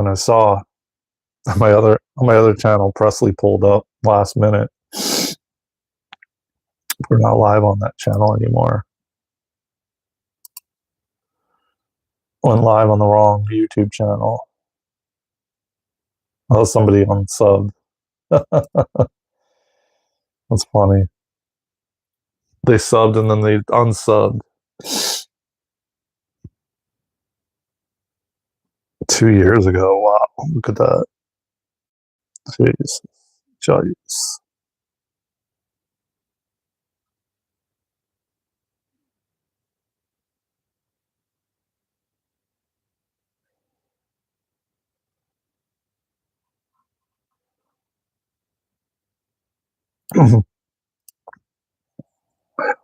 And I saw on my other channel, Presley pulled up last minute. We're not live on that channel anymore. Went live on the wrong YouTube channel. Oh, somebody unsubbed. That's funny. They subbed and then they unsubbed. 2 years ago. Wow, look at that. Jeez. Jeez.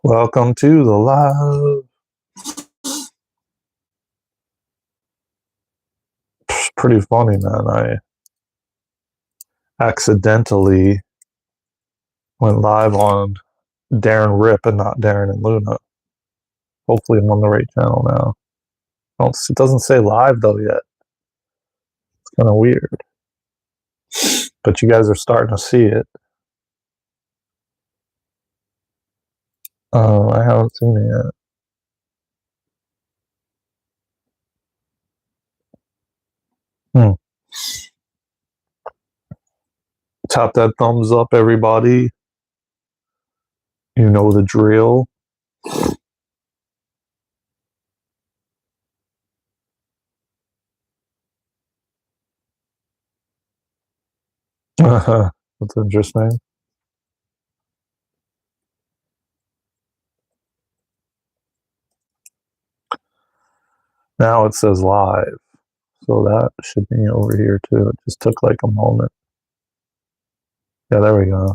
Welcome to the live. It's pretty funny, man. I accidentally went live on Daren Rip and not Daren and Luna. Hopefully I'm on the right channel now. It doesn't say live though yet. It's kind of weird. But you guys are starting to see it. I haven't seen it yet. Tap that thumbs up, everybody. You know the drill. That's interesting. Now it says live. So that should be over here too. It just took like a moment. Yeah, there we go.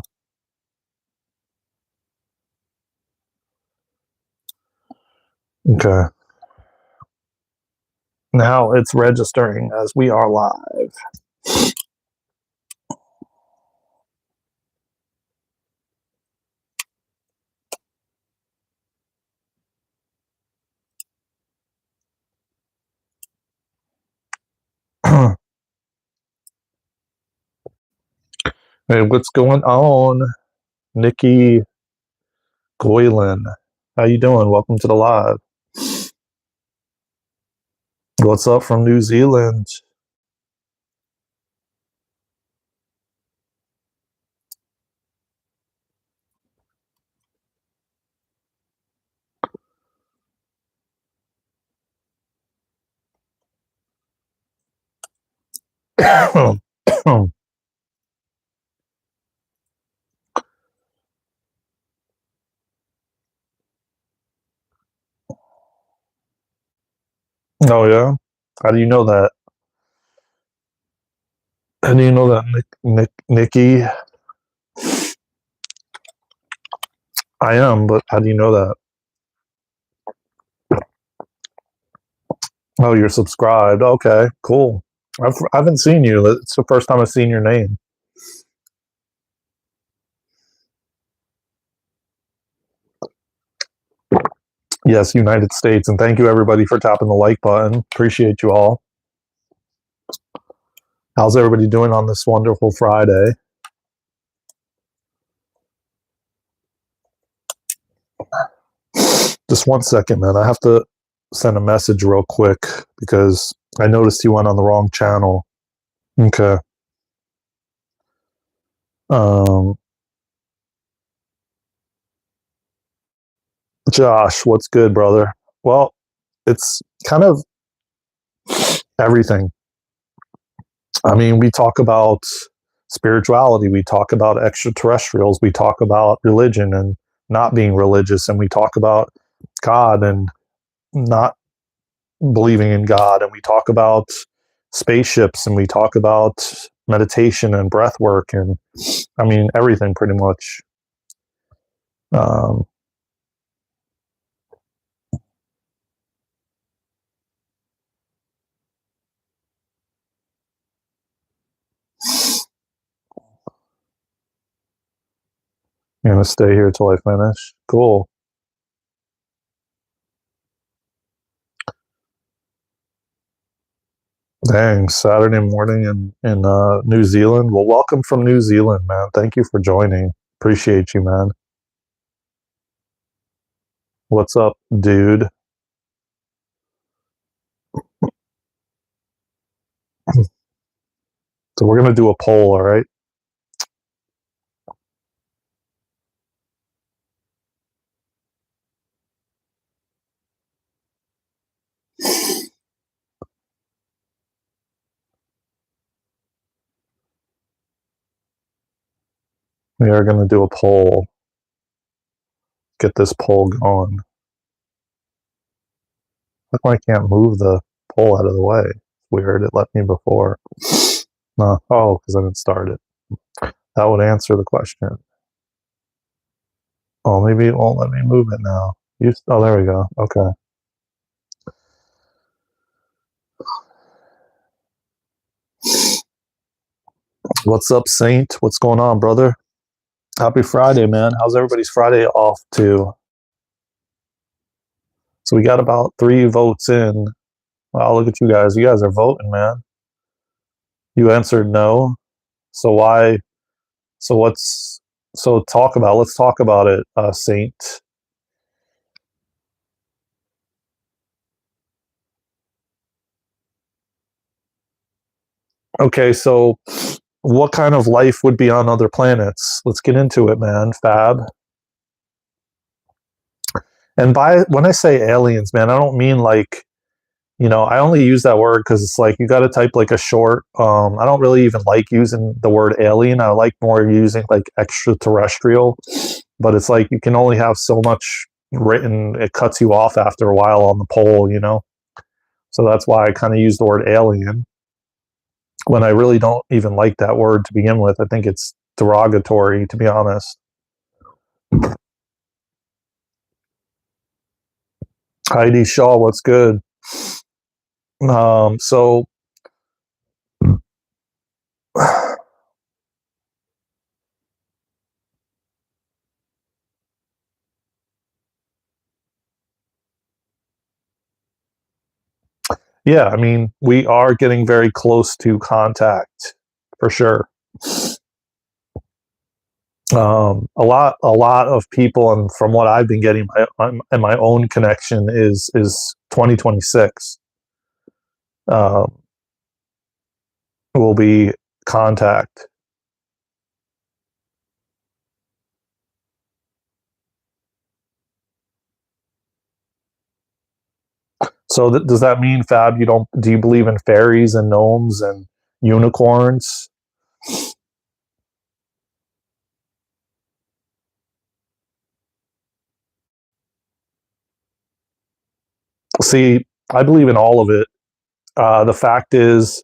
Okay. Now it's registering as we are live. Hey, what's going on? Nikki Goylan. How you doing? Welcome to the live. What's up from New Zealand? Oh yeah? How do you know that? How do you know that, Nikki? I am, but how do you know that? Oh, you're subscribed. Okay, cool. I haven't seen you. It's the first time I've seen your name. Yes, United States. And thank you, everybody, for tapping the like button. Appreciate you all. How's everybody doing on this wonderful Friday? Just 1 second, man. I have to send a message real quick because I noticed you went on the wrong channel. Okay. Josh, what's good, brother? Well, it's kind of everything. I mean, we talk about spirituality, we talk about extraterrestrials, we talk about religion and not being religious, and we talk about God and not believing in God, and we talk about spaceships, and we talk about meditation and breath work, and I mean, everything pretty much. You're gonna stay here till I finish? Cool. Dang, Saturday morning in New Zealand. Well, welcome from New Zealand, man. Thank you for joining. Appreciate you, man. What's up, dude? So we're gonna do a poll, all right? We are gonna do a poll. Get this poll going. How come I can't move the poll out of the way? Weird. It let me before. No. Oh, because I didn't start it. That would answer the question. Oh, maybe it won't let me move it now. Oh, there we go. Okay. What's up, Saint? What's going on, brother? Happy Friday, man. How's everybody's Friday off to? So we got about 3 votes in. Wow, look at you guys. You guys are voting, man. You answered no. So why? So what's? So let's talk about it, Saint. Okay, so what kind of life would be on other planets? Let's get into it, man. Fab. And when I say aliens, man, I don't mean like, I only use that word because it's like you got to type like a short. I don't really even like using the word alien. I like more using like extraterrestrial, but it's like you can only have so much written. It cuts you off after a while on the poll, So that's why I kind of use the word alien when I really don't even like that word to begin with. I think it's derogatory, to be honest. Heidi Shaw, what's good? So yeah, I mean, we are getting very close to contact for sure. A lot of people, and from what I've been getting, and my own connection is 2026 will be contact. So does that mean, Fab, do you believe in fairies and gnomes and unicorns? See, I believe in all of it. The fact is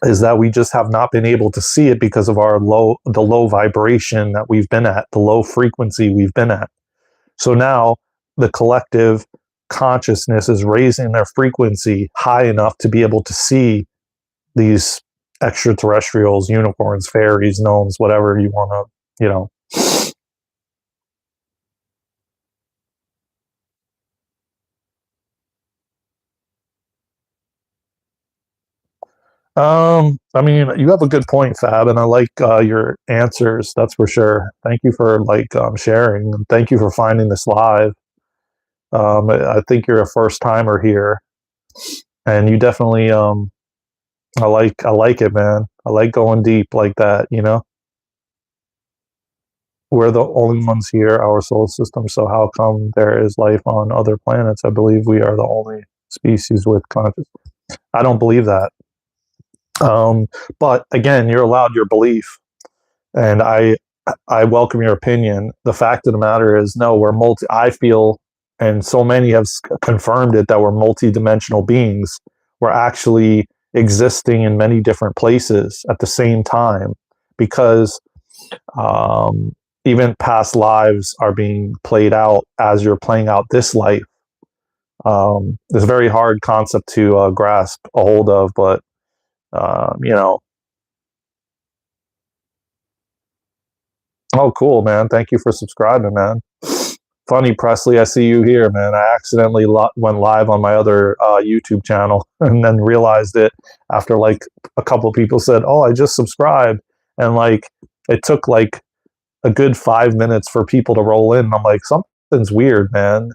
that we just have not been able to see it because of the low vibration that we've been at, the low frequency we've been at. So now the collective consciousness is raising their frequency high enough to be able to see these extraterrestrials, unicorns, fairies, gnomes, whatever you want to, I mean, you have a good point, Fab, and I like your answers. That's for sure. Thank you for sharing, and thank you for finding this live. I think you're a first timer here, and you definitely I like it, man. I like going deep like that. We're the only ones here, our solar system. So how come there is life on other planets? I believe we are the only species with consciousness. I don't believe that. But again, you're allowed your belief, and I welcome your opinion. The fact of the matter is, no, we're multi. I feel, and so many have confirmed it, that we're multi-dimensional beings. We're actually existing in many different places at the same time, because even past lives are being played out as you're playing out this life. It's a very hard concept to grasp a hold of, but Oh, cool, man. Thank you for subscribing, man. Funny, Presley, I see you here, man. I accidentally went live on my other YouTube channel and then realized it after like a couple of people said, "Oh, I just subscribed," and like it took like a good 5 minutes for people to roll in. I'm like, something's weird, man,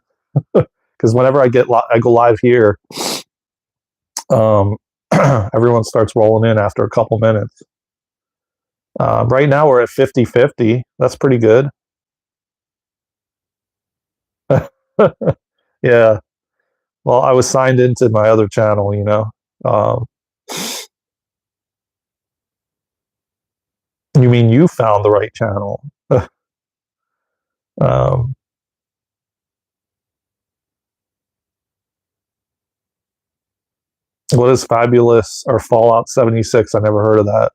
because whenever I go live here, um, everyone starts rolling in after a couple minutes. Right now we're at 50-50. That's pretty good. Yeah. Well, I was signed into my other channel, you know. Um, you mean you found the right channel? um, what is Fabulous or Fallout 76? I never heard of that.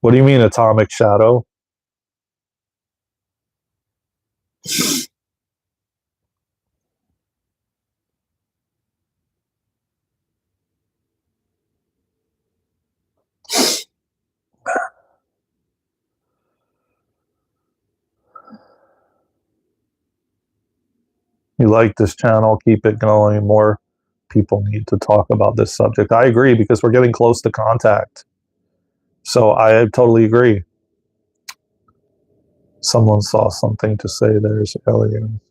What do you mean Atomic Shadow? You like this channel? Keep it going. More people need to talk about this subject. I agree because we're getting close to contact. So I totally agree. Someone saw something to say there's aliens.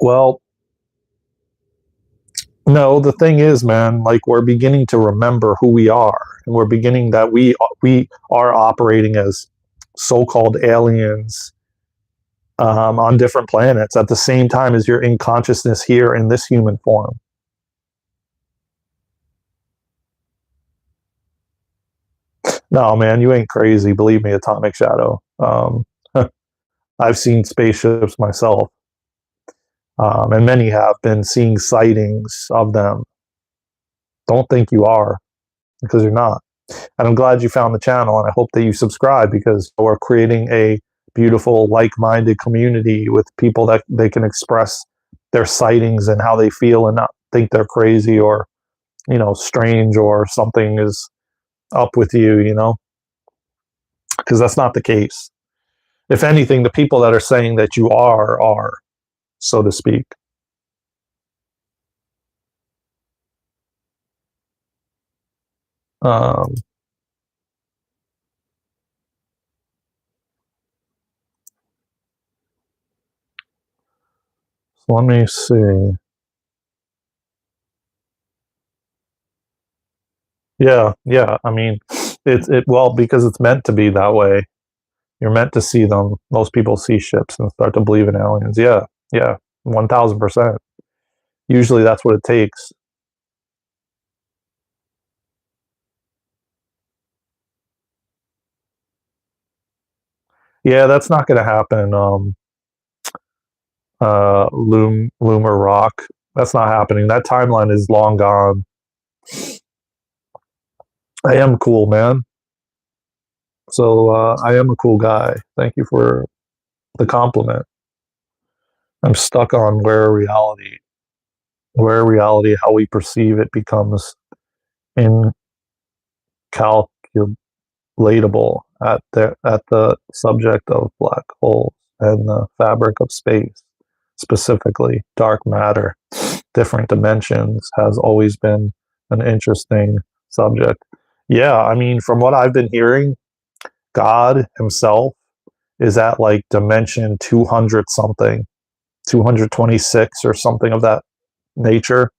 Well, no, the thing is, man, like we're beginning to remember who we are, and we're beginning that we are operating as so-called aliens on different planets at the same time as you're in consciousness here in this human form. No, man, you ain't crazy. Believe me, Atomic Shadow. I've seen spaceships myself, and many have been seeing sightings of them. Don't think you are, because you're not. And I'm glad you found the channel, and I hope that you subscribe because we're creating a beautiful, like-minded community with people that they can express their sightings and how they feel and not think they're crazy or, you know, strange or something is up with you, you know, because that's not the case. If anything, the people that are saying that you are, so to speak. Um, so let me see. Yeah. I mean, well because it's meant to be that way. You're meant to see them. Most people see ships and start to believe in aliens. Yeah, 1000%. Usually that's what it takes. Yeah, that's not going to happen. Loomer Rock. That's not happening. That timeline is long gone. I am cool, man. So I am a cool guy. Thank you for the compliment. I'm stuck on where reality, how we perceive it, becomes incalculable at the subject of black holes and the fabric of space, specifically dark matter, different dimensions, has always been an interesting subject. Yeah, I mean, from what I've been hearing, God himself is at like dimension 200 something, 226 or something of that nature.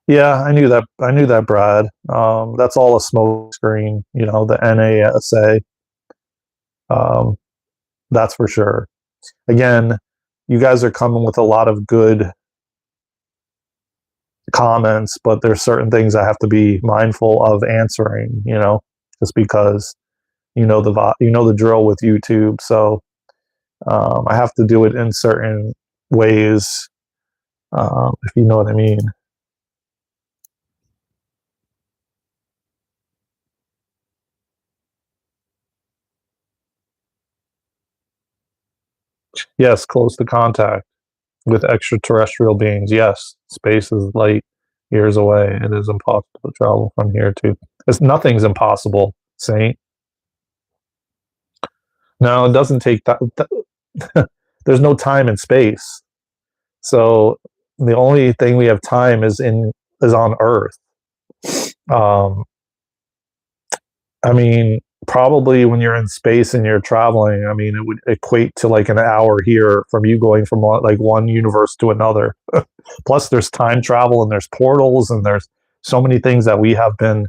Yeah, I knew that. I knew that, Brad. That's all a smoke screen. You know, the NASA. Um, that's for sure. Again, you guys are coming with a lot of good comments, but there's certain things I have to be mindful of answering. You know, just because you know the drill with YouTube. So I have to do it in certain ways, if you know what I mean. Yes, close to contact with extraterrestrial beings. Yes, space is light years away. It is impossible to travel from here to Nothing's impossible, Saint. No, it doesn't take that. There's no time and space. So the only thing we have time is on Earth. I mean, probably when you're in space and you're traveling, I mean, it would equate to like an hour here from you going from like one universe to another. Plus, there's time travel and there's portals and there's so many things that we have been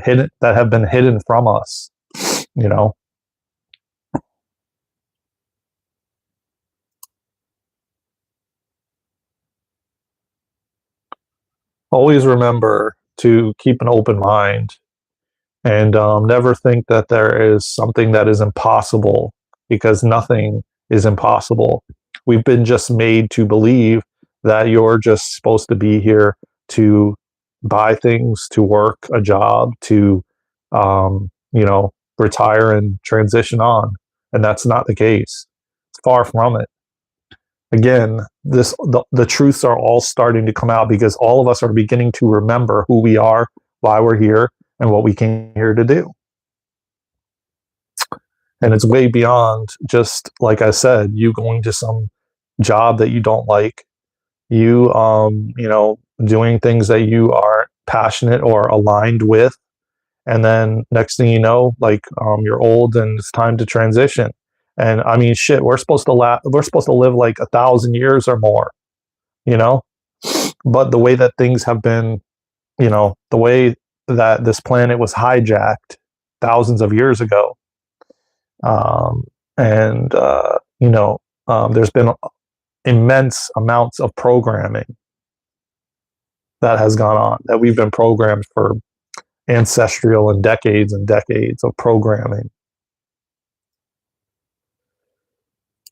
hidden that have been hidden from us. You know. Always remember to keep an open mind and never think that there is something that is impossible, because nothing is impossible. We've been just made to believe that you're just supposed to be here to buy things, to work a job, to retire and transition on, and that's not the case. It's far from it. Again, the truths are all starting to come out because all of us are beginning to remember who we are, why we're here, and what we came here to do. And it's way beyond just, like I said, you going to some job that you don't like, you doing things that you are passionate or aligned with, and then next thing you know, like you're old and it's time to transition. And I mean, shit, we're supposed to live like 1,000 years or more, you know. But the way that things have been, the way that this planet was hijacked thousands of years ago, and there's been immense amounts of programming that has gone on, that we've been programmed for ancestral and decades of programming.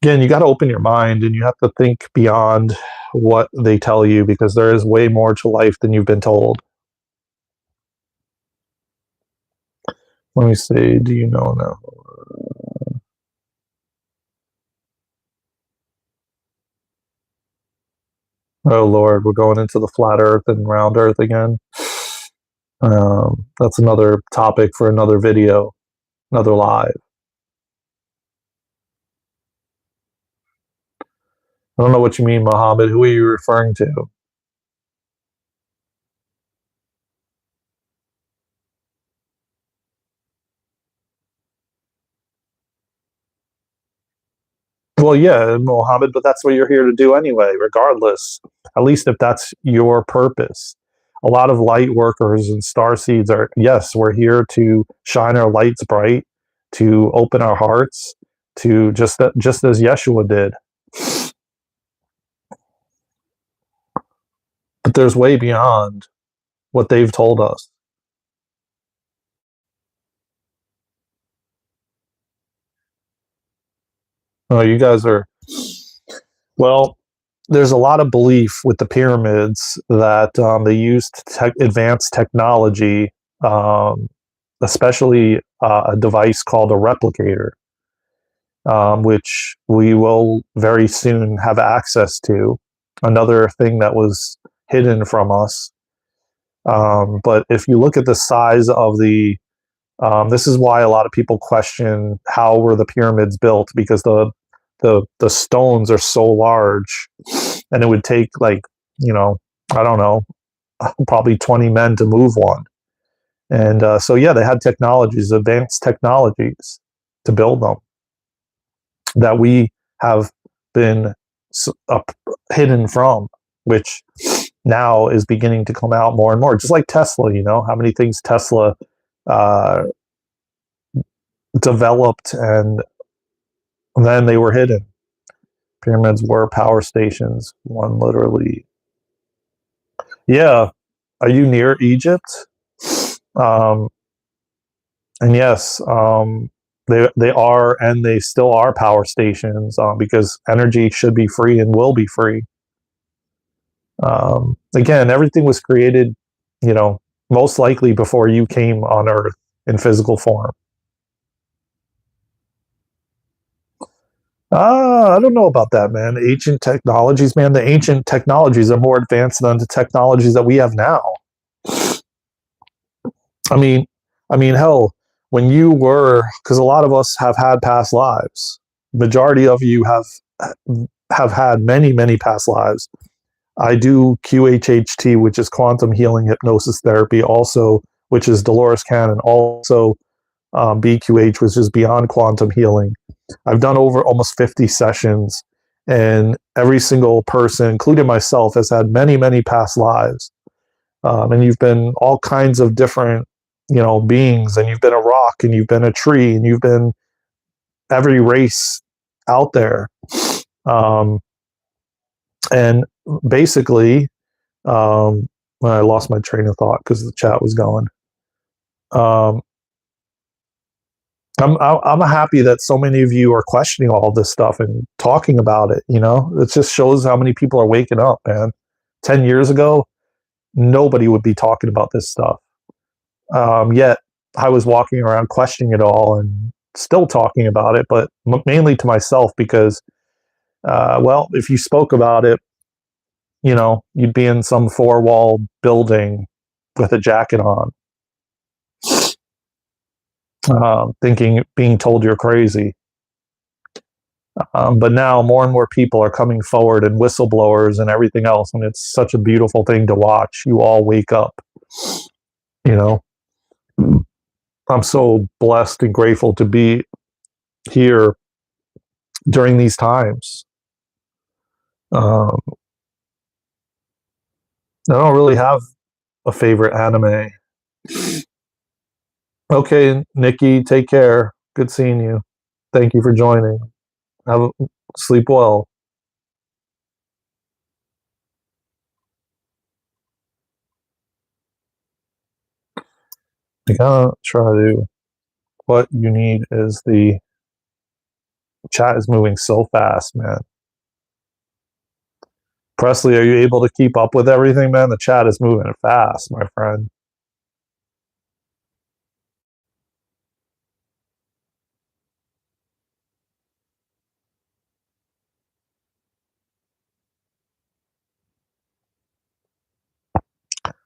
Again, you got to open your mind and you have to think beyond what they tell you, because there is way more to life than you've been told. Let me see. Do you know now? Oh Lord, we're going into the flat Earth and round Earth again. That's another topic for another video, another live. I don't know what you mean, Muhammad. Who are you referring to? Well, yeah, Mohammed, but that's what you're here to do anyway, regardless. At least if that's your purpose. A lot of light workers and star seeds are, yes, we're here to shine our lights bright, to open our hearts, to just as Yeshua did. But there's way beyond what they've told us. Oh, you guys are, well, there's a lot of belief with the pyramids that they used advanced technology, especially a device called a replicator, which we will very soon have access to. Another thing that was hidden from us. But if you look at the size of this is why a lot of people question how were the pyramids built, because the stones are so large, and it would take like, I don't know, probably 20 men to move one. And so yeah, they had technologies, advanced technologies, to build them that we have been hidden from, which now is beginning to come out more and more. Just like Tesla, how many things Tesla developed and then they were hidden. Pyramids were power stations, one literally. Yeah. Are you near Egypt? And yes, they are, and they still are power stations, because energy should be free and will be free. Again, everything was created, most likely before you came on Earth in physical form. I don't know about that, man. Ancient technologies, man. The ancient technologies are more advanced than the technologies that we have now. I mean, hell, when you were, because a lot of us have had past lives. Majority of you have had many past lives. I do QHHT, which is quantum healing hypnosis therapy, also, which is Dolores Cannon, also BQH, which is beyond quantum healing. I've done over almost 50 sessions, and every single person, including myself, has had many past lives. And you've been all kinds of different, beings, and you've been a rock, and you've been a tree, and you've been every race out there. And basically, I lost my train of thought because the chat was going. I'm happy that so many of you are questioning all this stuff and talking about it. It just shows how many people are waking up, man. 10 years ago, nobody would be talking about this stuff. Yet I was walking around questioning it all and still talking about it, but mainly to myself because, well, if you spoke about it, you'd be in some 4-wall building with a jacket on, being told you're crazy. But now more and more people are coming forward, and whistleblowers and everything else, and it's such a beautiful thing to watch. You all wake up. I'm so blessed and grateful to be here during these times. I don't really have a favorite anime. Okay, Nikki, take care. Good seeing you. Thank you for joining. Sleep well. I gotta try to. What you need is the chat is moving so fast, man. Presley, are you able to keep up with everything, man? The chat is moving fast, my friend.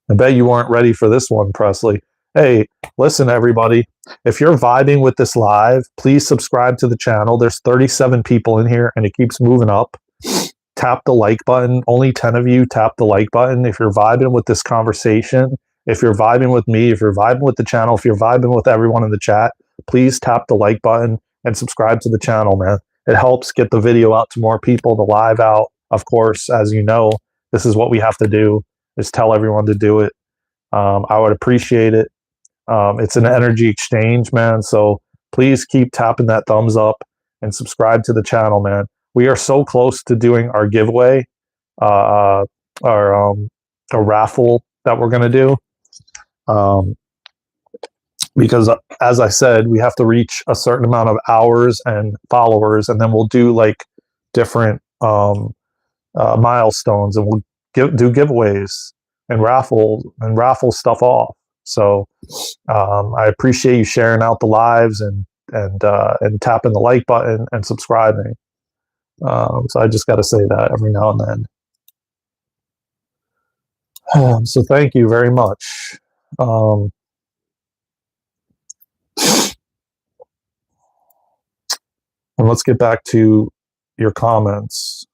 I bet you weren't ready for this one, Presley. Hey, listen, everybody. If you're vibing with this live, please subscribe to the channel. There's 37 people in here, and it keeps moving up. Tap the like button. Only 10 of you tap the like button. If you're vibing with this conversation, if you're vibing with me, if you're vibing with the channel, if you're vibing with everyone in the chat, please tap the like button and subscribe to the channel, man. It helps get the video out to more people, the live out. Of course, as you know, this is what we have to do, is tell everyone to do it. I would appreciate it. It's an energy exchange, man. So please keep tapping that thumbs up and subscribe to the channel, man. We are so close to doing our giveaway, our raffle that we're going to do. Because as I said, we have to reach a certain amount of hours and followers, and then we'll do like different milestones, and we'll do giveaways and raffle stuff off. So I appreciate you sharing out the lives and tapping the like button and subscribing. So I just got to say that every now and then. So thank you very much. And let's get back to your comments.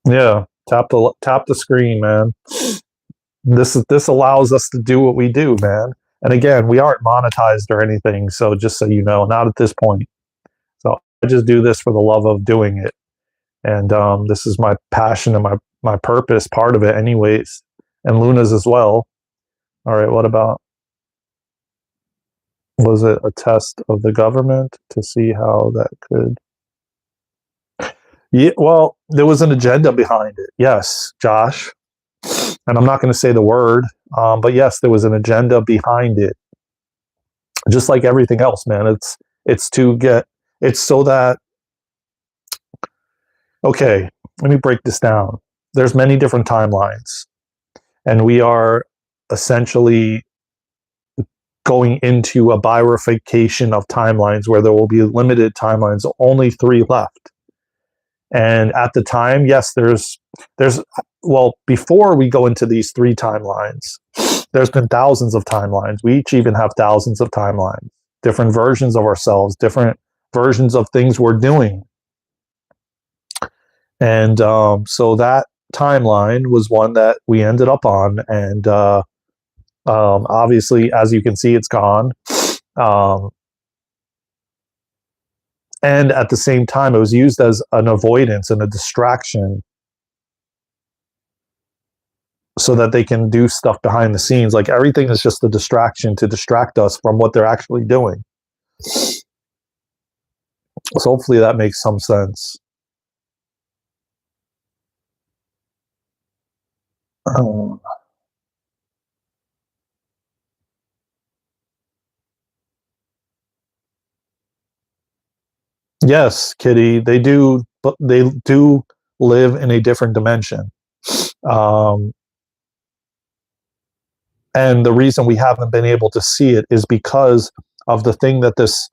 Yeah, tap the screen, man. This allows us to do what we do, man. And again, we aren't monetized or anything, so just so you know, not at this point. So I just do this for the love of doing it, and this is my passion and my purpose, part of it, anyways, and Luna's as well. All right, what about? Was it a test of the government to see how that could? Yeah, well, there was an agenda behind it. Yes, Josh. And I'm not going to say the word, but yes, there was an agenda behind it. Just like everything else, man. It's so that. Okay, let me break this down. There's many different timelines, and we are essentially going into a bifurcation of timelines where there will be limited timelines, only 3 left. And at the time, yes, there's well, before we go into these 3 timelines, there's been thousands of timelines. We each even have thousands of timelines, different versions of ourselves, different versions of things we're doing. And so that timeline was one that we ended up on. And obviously, as you can see, it's gone. And at the same time, it was used as an avoidance and a distraction so that they can do stuff behind the scenes. Like everything is just a distraction to distract us from what they're actually doing. So hopefully that makes some sense. Yes, Kitty, they do, but they do live in a different dimension. And the reason we haven't been able to see it is because of the thing that this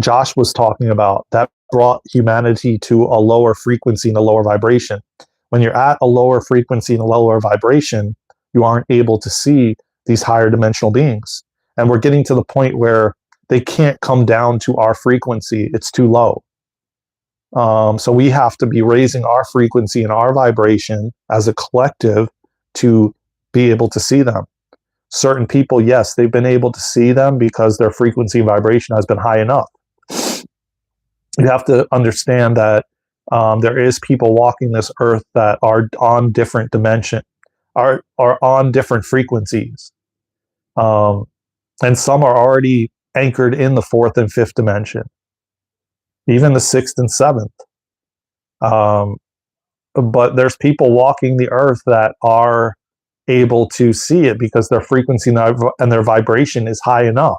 Josh was talking about that brought humanity to a lower frequency and a lower vibration. When you're at a lower frequency and a lower vibration, you aren't able to see these higher dimensional beings. And we're getting to the point where they can't come down to our frequency. It's too low. So we have to be raising our frequency and our vibration as a collective to be able to see them. Certain people, yes, they've been able to see them because their frequency and vibration has been high enough. You have to understand that there is people walking this earth that are on different dimension, are on different frequencies, and some are already anchored in the 4th and 5th dimension, even the 6th and 7th. But there's people walking the earth that are able to see it because their frequency and their vibration is high enough.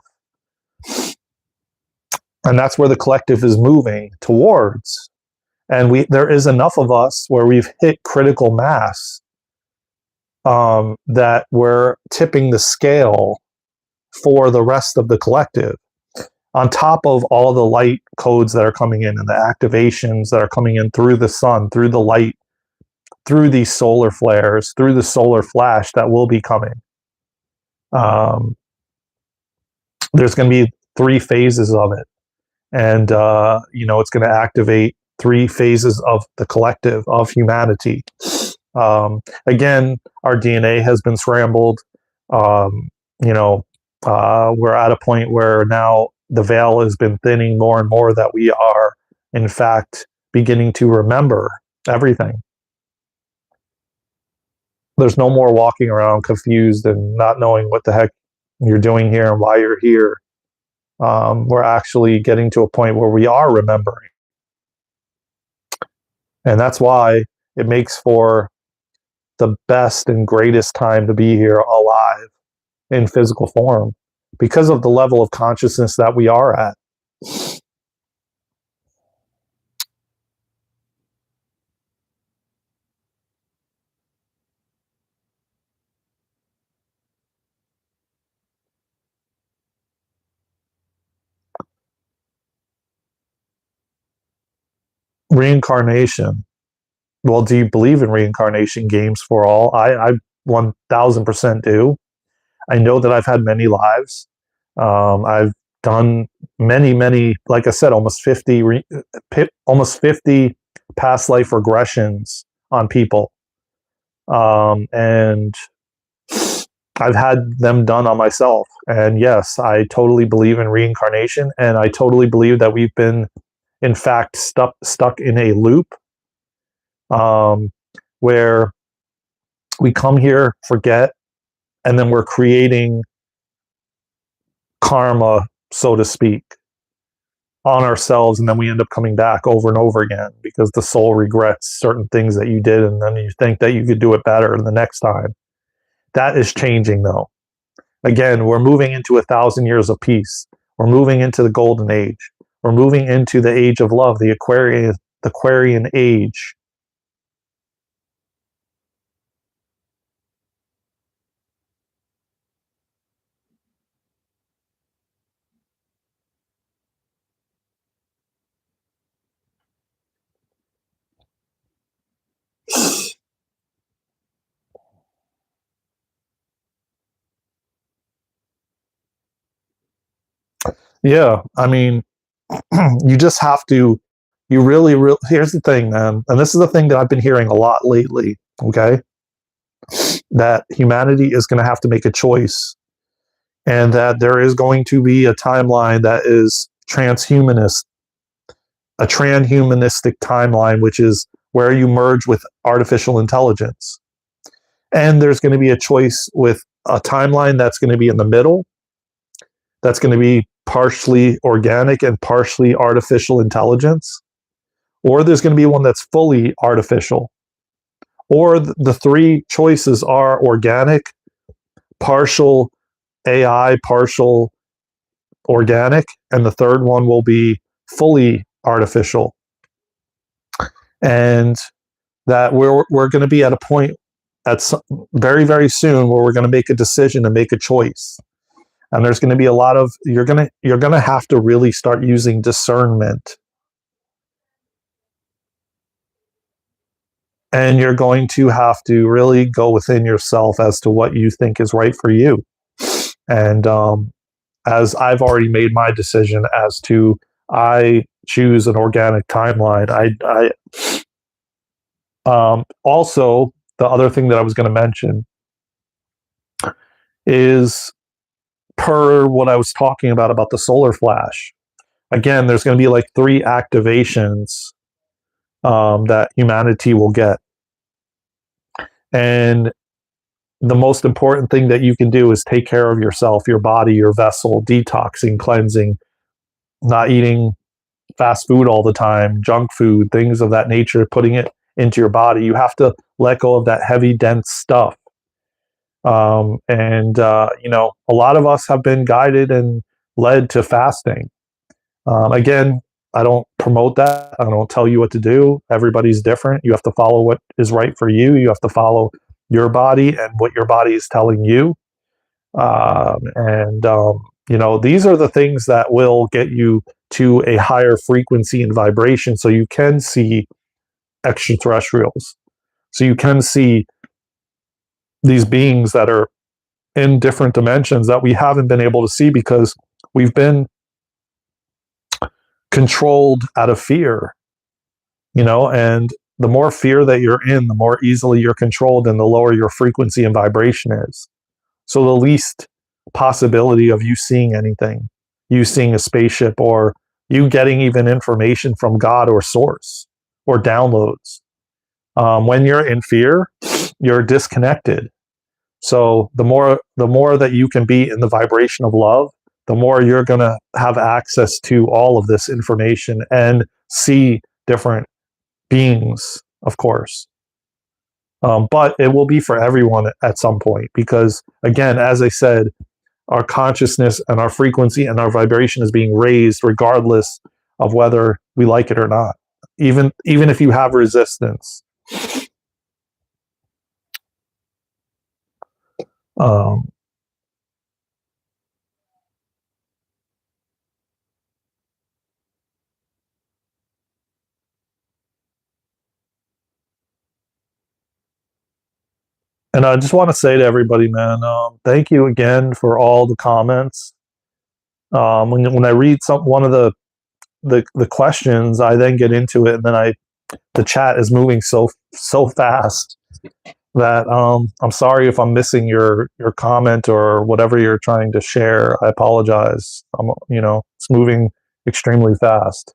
And that's where the collective is moving towards. And there is enough of us where we've hit critical mass that we're tipping the scale for the rest of the collective. On top of all the light codes that are coming in and the activations that are coming in through the sun, through the light, through these solar flares, through the solar flash that will be coming. There's going to be 3 phases of it. And, it's going to activate 3 phases of the collective of humanity. Again, our DNA has been scrambled. We're at a point where now the veil has been thinning more and more that we are, in fact, beginning to remember everything. There's no more walking around confused and not knowing what the heck you're doing here and why you're here. We're actually getting to a point where we are remembering. And that's why it makes for the best and greatest time to be here alive in physical form because of the level of consciousness that we are at. Reincarnation. Well, do you believe in reincarnation games for all? I 1000% do. I know that I've had many lives. I've done many, like I said, almost 50 past life regressions on people. And I've had them done on myself. And yes, I totally believe in reincarnation. And I totally believe that we've been, in fact, stuck in a loop where we come here, forget, and then we're creating karma, so to speak, on ourselves. And then we end up coming back over and over again because the soul regrets certain things that you did. And then you think that you could do it better the next time. That is changing, though. Again, we're moving into 1,000 years of peace. We're moving into the golden age. We're moving into the age of love, the Aquarian age. Yeah, I mean, you just have to. You really. Here's the thing, man, and this is the thing that I've been hearing a lot lately. Okay, that humanity is going to have to make a choice, and that there is going to be a timeline that is transhumanist, a transhumanistic timeline, which is where you merge with artificial intelligence. And there's going to be a choice with a timeline that's going to be in the middle, that's going to be partially organic and partially artificial intelligence, or there's going to be one that's fully artificial. Or the three choices are organic, partial AI, partial organic, and the third one will be fully artificial. And that we're going to be at a point at some, very very soon where we're going to make a decision and make a choice, and there's going to be a lot of you're going to have to really start using discernment, and you're going to have to really go within yourself as to what you think is right for you. And as I've already made my decision as to, I choose an organic timeline. Also, the other thing that I was going to mention is, per what I was talking about the solar flash. Again, there's going to be like three activations that humanity will get, and the most important thing that you can do is take care of yourself, your body, your vessel, detoxing, cleansing, not eating fast food all the time, junk food, things of that nature, putting it into your body. You have to let go of that heavy, dense stuff. And a lot of us have been guided and led to fasting. Again, I don't promote that. I don't tell you what to do. Everybody's different. You have to follow what is right for you. You have to follow your body and what your body is telling you. These are the things that will get you to a higher frequency and vibration so you can see extraterrestrials. So you can see these beings that are in different dimensions that we haven't been able to see because we've been controlled out of fear, and the more fear that you're in, the more easily you're controlled and the lower your frequency and vibration is. So the least possibility of you seeing anything, you seeing a spaceship, or you getting even information from God or source or downloads. When you're in fear, you're disconnected. So the more that you can be in the vibration of love, the more you're going to have access to all of this information and see different beings, of course. But it will be for everyone at some point because, again, as I said, our consciousness and our frequency and our vibration is being raised regardless of whether we like it or not. Even if you have resistance. Um, and I just want to say to everybody, man, thank you again for all the comments. When I read one of the questions, I then get into it, and then the chat is moving so fast that I'm sorry if I'm missing your comment or whatever you're trying to share. I apologize. It's moving extremely fast.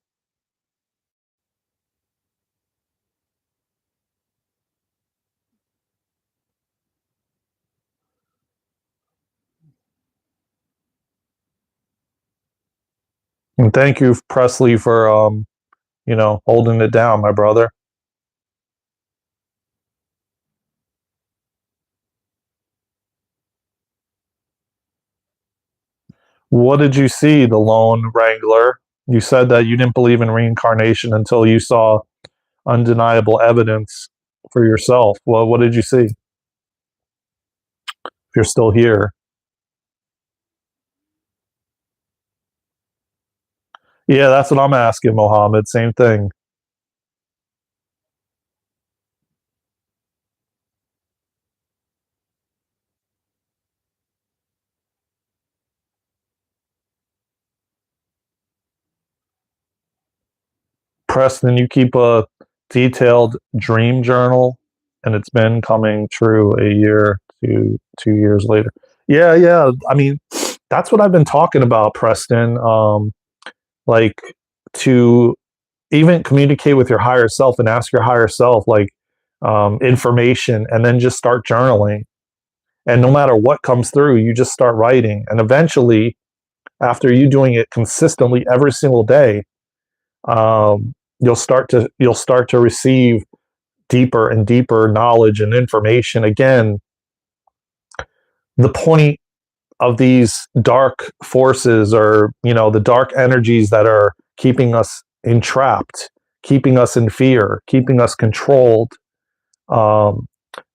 And thank you, Presley, for holding it down, my brother. What did you see, the Lone Wrangler? You said that you didn't believe in reincarnation until you saw undeniable evidence for yourself. Well, what did you see? If you're still here. Yeah, that's what I'm asking, Mohammed. Same thing. Preston, you keep a detailed dream journal, and it's been coming true a year to 2 years later. Yeah, yeah. I mean, that's what I've been talking about, Preston. Like to even communicate with your higher self and ask your higher self like information, and then just start journaling. And no matter what comes through, you just start writing, and eventually, after you doing it consistently every single day, you'll start to receive deeper and deeper knowledge and information. Again, the point of these dark forces, or the dark energies that are keeping us entrapped, keeping us in fear, keeping us controlled, um,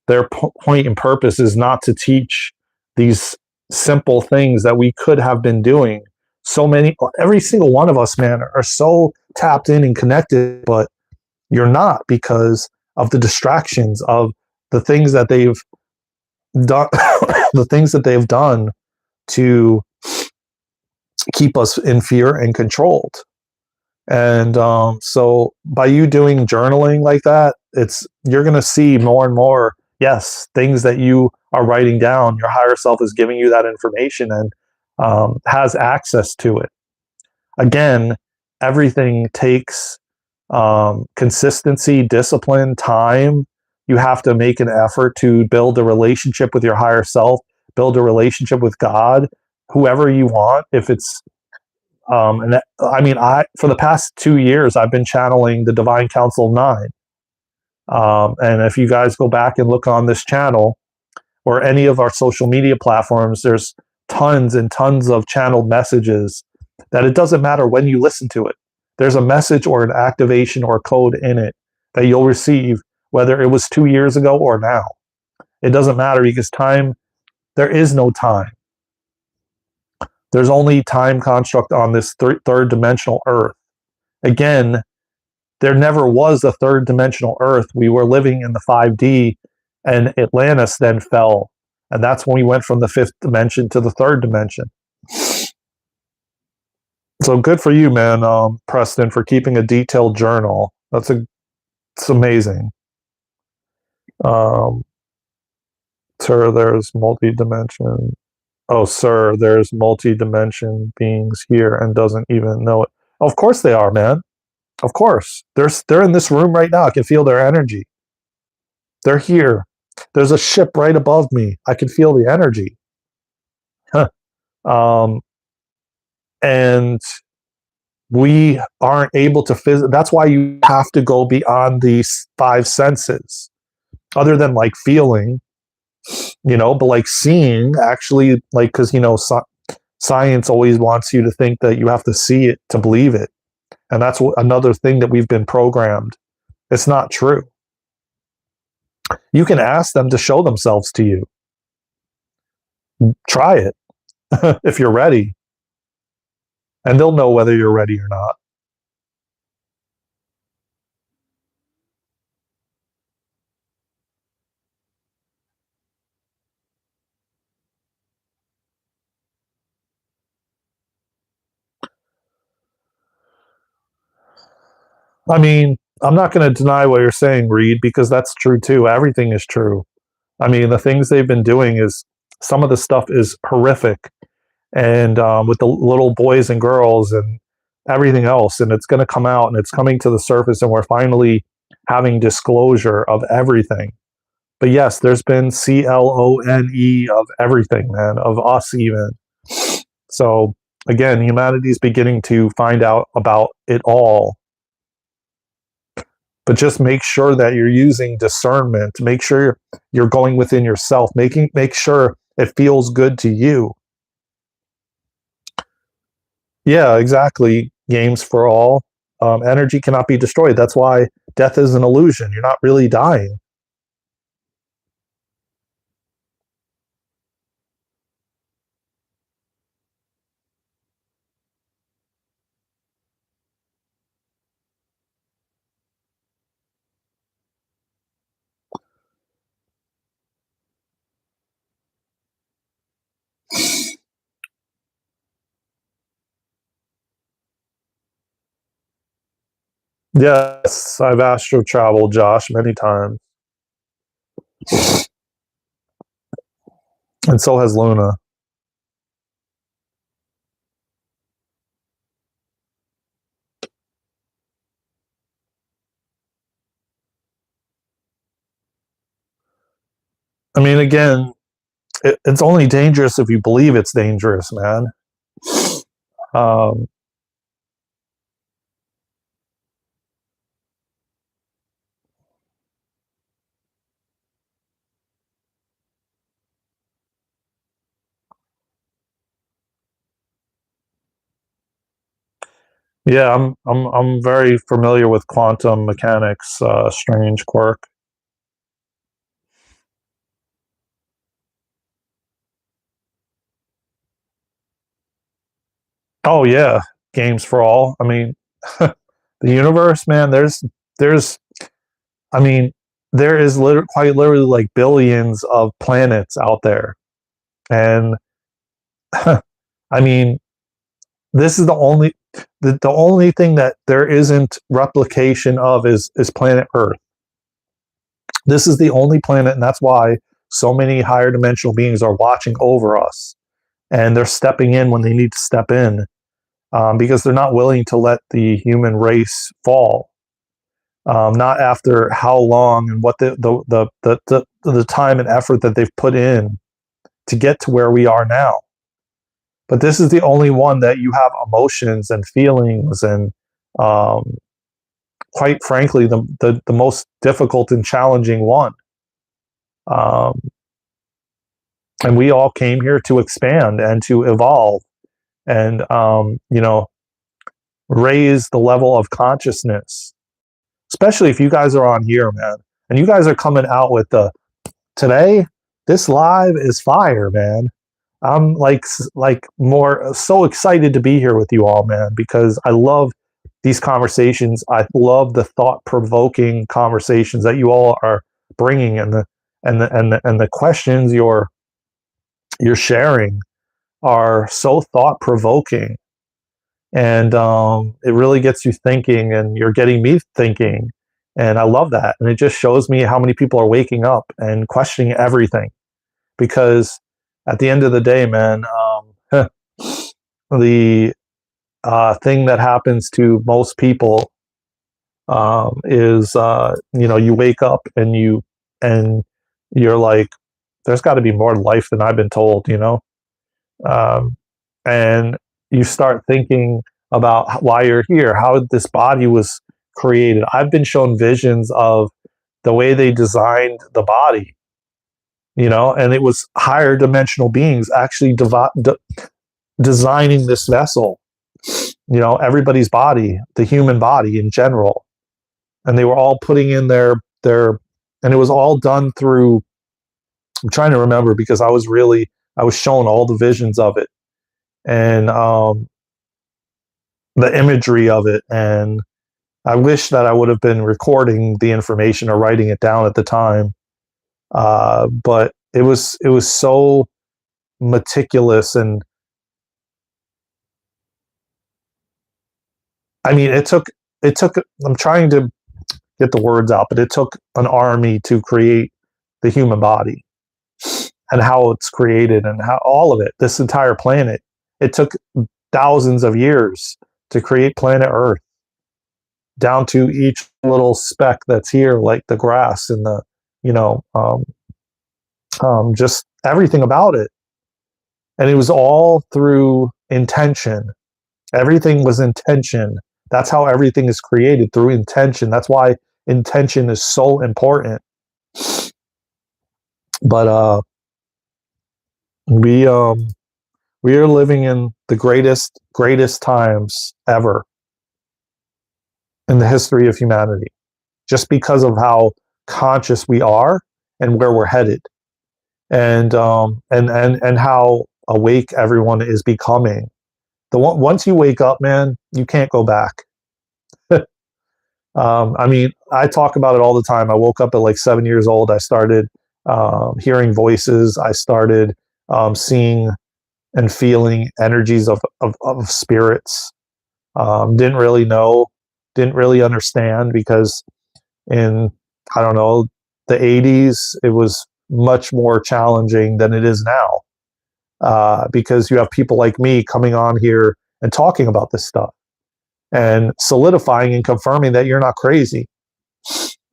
their point and purpose is not to teach these simple things that we could have been doing. Every single one of us, man, are so tapped in and connected, but you're not, because of the distractions of the things that they've done, the things that they've done to keep us in fear and controlled. And so by you doing journaling like that, you're going to see more and more, yes, things that you are writing down, your higher self is giving you that information, and has access to it. Again, everything takes consistency, discipline, time. You have to make an effort to build a relationship with your higher self, build a relationship with God, whoever you want. If it's and that, I mean, for the past 2 years, I've been channeling the Divine Council of Nine. And if you guys go back and look on this channel or any of our social media platforms, there's tons and tons of channeled messages that it doesn't matter when you listen to it. There's a message or an activation or a code in it that you'll receive, whether it was 2 years ago or now. It doesn't matter, because there is no time. There's only time construct on this third dimensional Earth. Again, there never was a third dimensional Earth. We were living in the 5D, and Atlantis then fell. And that's when we went from the fifth dimension to the third dimension. So good for you, man, Preston, for keeping a detailed journal. It's amazing. Sir, there's multi-dimension. Oh, sir, there's multi-dimension beings here and doesn't even know it. Of course they are, man. Of course. They're in this room right now. I can feel their energy. They're here. There's a ship right above me. I can feel the energy. Huh. And we aren't able to that's why you have to go beyond these five senses, other than like feeling, but like seeing, actually, like, because science always wants you to think that you have to see it to believe it. And that's another thing that we've been programmed. It's not true. You can ask them to show themselves to you. Try it if you're ready, and they'll know whether you're ready or not. I mean, I'm not going to deny what you're saying, Reed, because that's true too. Everything is true. I mean, the things they've been doing is, some of the stuff is horrific, and with the little boys and girls and everything else, and it's going to come out, and it's coming to the surface, and we're finally having disclosure of everything. But yes, there's been CLONE of everything, man, of us even. So again, humanity's beginning to find out about it all. But just make sure that you're using discernment. Make sure you're going within yourself. Make sure it feels good to you. Yeah, exactly. Games for all. Energy cannot be destroyed. That's why death is an illusion. You're not really dying. Yes, I've astral traveled, Josh, many times. And so has Luna. I mean, again, it's only dangerous if you believe it's dangerous, man. Um, yeah, I'm very familiar with quantum mechanics, strange quirk. Oh yeah, games for all. I mean, the universe, man. There's. I mean, there is quite literally like billions of planets out there, and I mean, this is the only thing that there isn't replication of is planet Earth. This is the only planet, and that's why so many higher dimensional beings are watching over us, and they're stepping in when they need to step in, because they're not willing to let the human race fall. Not after how long and what the time and effort that they've put in to get to where we are now. But this is the only one that you have emotions and feelings and, um, quite frankly, the most difficult and challenging one. Um, and we all came here to expand and to evolve and, raise the level of consciousness, especially if you guys are on here, man. And you guys are coming out with today, this live is fire, man. I'm like more so excited to be here with you all, man, because I love these conversations. I love the thought-provoking conversations that you all are bringing, and the questions you're sharing are so thought-provoking, and it really gets you thinking, and you're getting me thinking, and I love that, and it just shows me how many people are waking up and questioning everything, because at the end of the day, man, the thing that happens to most people, is, you wake up and you're like, there's got to be more life than I've been told, um, and you start thinking about why you're here, how this body was created. I've been shown visions of the way they designed the body, and it was higher dimensional beings actually designing this vessel, everybody's body, the human body in general, and they were all putting in their, and it was all done through. I'm trying to remember because I was shown all the visions of it, and the imagery of it, and I wish that I would have been recording the information or writing it down at the time, but it was so meticulous, and I mean, it took. I'm trying to get the words out, but it took an army to create the human body and how it's created and how all of it, this entire planet. It took thousands of years to create planet Earth, down to each little speck that's here, like the grass and the, you know, just everything about it. And it was all through intention. Everything was intention. That's how everything is created, through intention. That's why intention is so important. But we are living in the greatest times ever in the history of humanity, just because of how conscious we are and where we're headed, and how awake everyone is becoming. Once you wake up, man, you can't go back. I mean, I talk about it all the time. I woke up at like 7 years old. I started hearing voices. I started seeing and feeling energies of spirits. Didn't really know didn't really understand, because in, I don't know, the 80s, it was much more challenging than it is now, because you have people like me coming on here and talking about this stuff and solidifying and confirming that you're not crazy.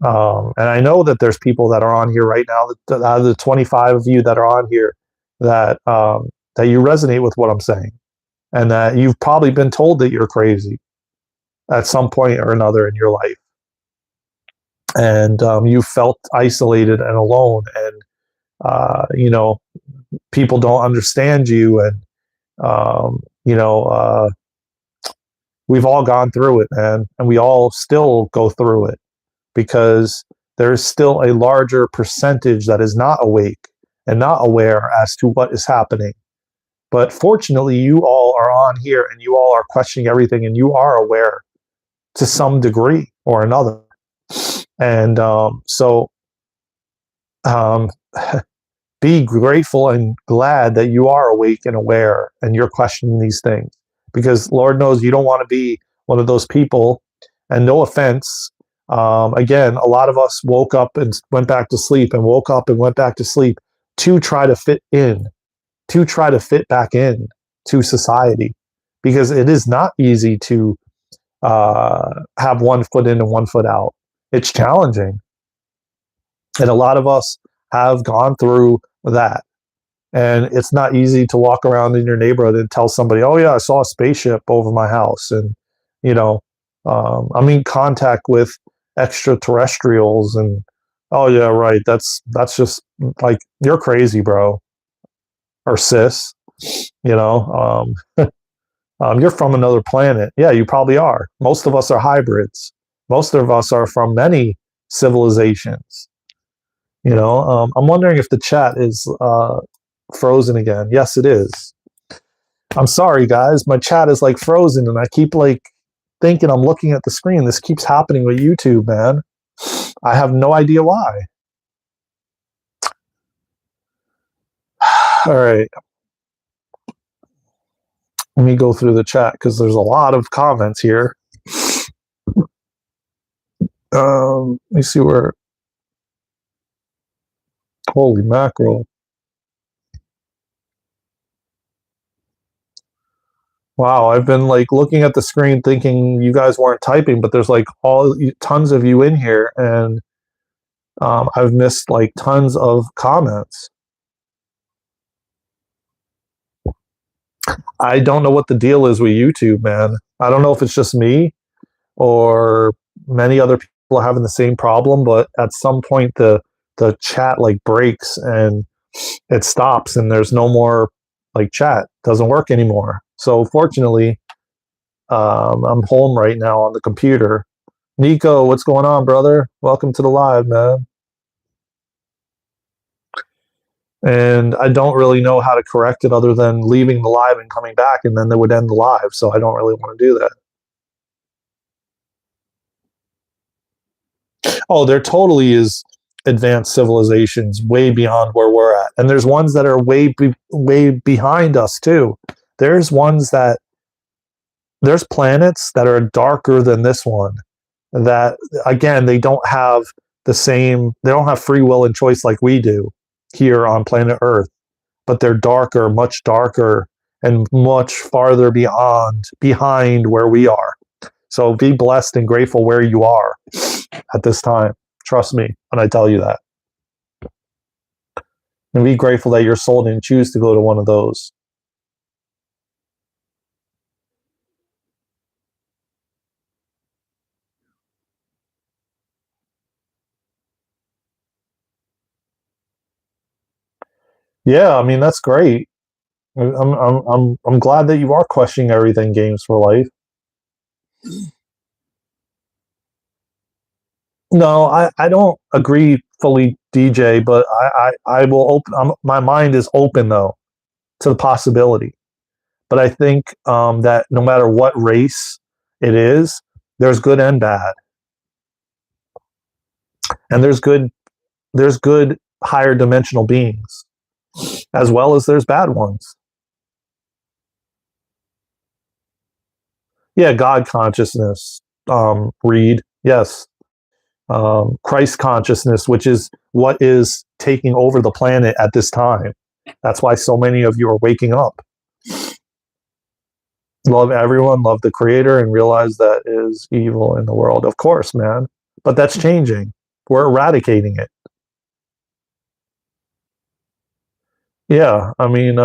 And I know that there's people that are on here right now, that out of the 25 of you that are on here, that that you resonate with what I'm saying, and that you've probably been told that you're crazy at some point or another in your life, and you felt isolated and alone, and you know, people don't understand you, and you know, we've all gone through it, man, and we all still go through it, because there's still a larger percentage that is not awake and not aware as to what is happening. But fortunately, you all are on here and you all are questioning everything, and you are aware to some degree or another. And so um, be grateful and glad that you are awake and aware and you're questioning these things, because Lord knows you don't want to be one of those people. And no offense, again, a lot of us woke up and went back to sleep, and woke up and went back to sleep to try to fit in, to try to fit back in to society, because it is not easy to have one foot in and one foot out. It's challenging. And a lot of us have gone through that. And it's not easy to walk around in your neighborhood and tell somebody, oh, yeah, I saw a spaceship over my house. And, you know, I'm in contact with extraterrestrials. And, oh, yeah, right. That's just like, you're crazy, bro. Or sis, you know, you're from another planet. Yeah, you probably are. Most of us are hybrids. Most of us are from many civilizations. You know, I'm wondering if the chat is frozen again. Yes, it is. I'm sorry, guys. My chat is like frozen, and I keep like thinking I'm looking at the screen. This keeps happening with YouTube, man. I have no idea why. All right. Let me go through the chat, because there's a lot of comments here. Let me see where. Holy mackerel. Wow, I've been like looking at the screen thinking you guys weren't typing, but there's like tons of you in here, and I've missed like tons of comments. I don't know what the deal is with YouTube, man. I don't know if it's just me or many other people are having the same problem, but at some point the chat like breaks and it stops, and there's no more like chat. It doesn't work anymore. So fortunately, I'm home right now on the computer. Nico, what's going on, brother? Welcome to the live, man. And I don't really know how to correct it other than leaving the live and coming back, and then they would end the live. So I don't really want to do that. Oh, there totally is advanced civilizations way beyond where we're at, and there's ones that are way behind us too. There's ones that there's planets that are darker than this one. That again, they don't have the same. They don't have free will and choice like we do here on planet Earth, but they're darker, much darker, and much farther behind where we are. So be blessed and grateful where you are at this time. Trust me when I tell you that. And be grateful that your soul didn't choose to go to one of those. Yeah, I mean, that's great. I'm glad that you are questioning everything, Games for Life. No, I don't agree fully, DJ, but I will open. My mind is open though to the possibility. But I think that no matter what race it is, there's good and bad, and there's good higher dimensional beings, as well as there's bad ones. Yeah, God consciousness. read. Yes. Christ consciousness, which is what is taking over the planet at this time. That's why so many of you are waking up. Love everyone, love the creator, and realize that is evil in the world. Of course, man. But that's changing. We're eradicating it. Yeah, I mean,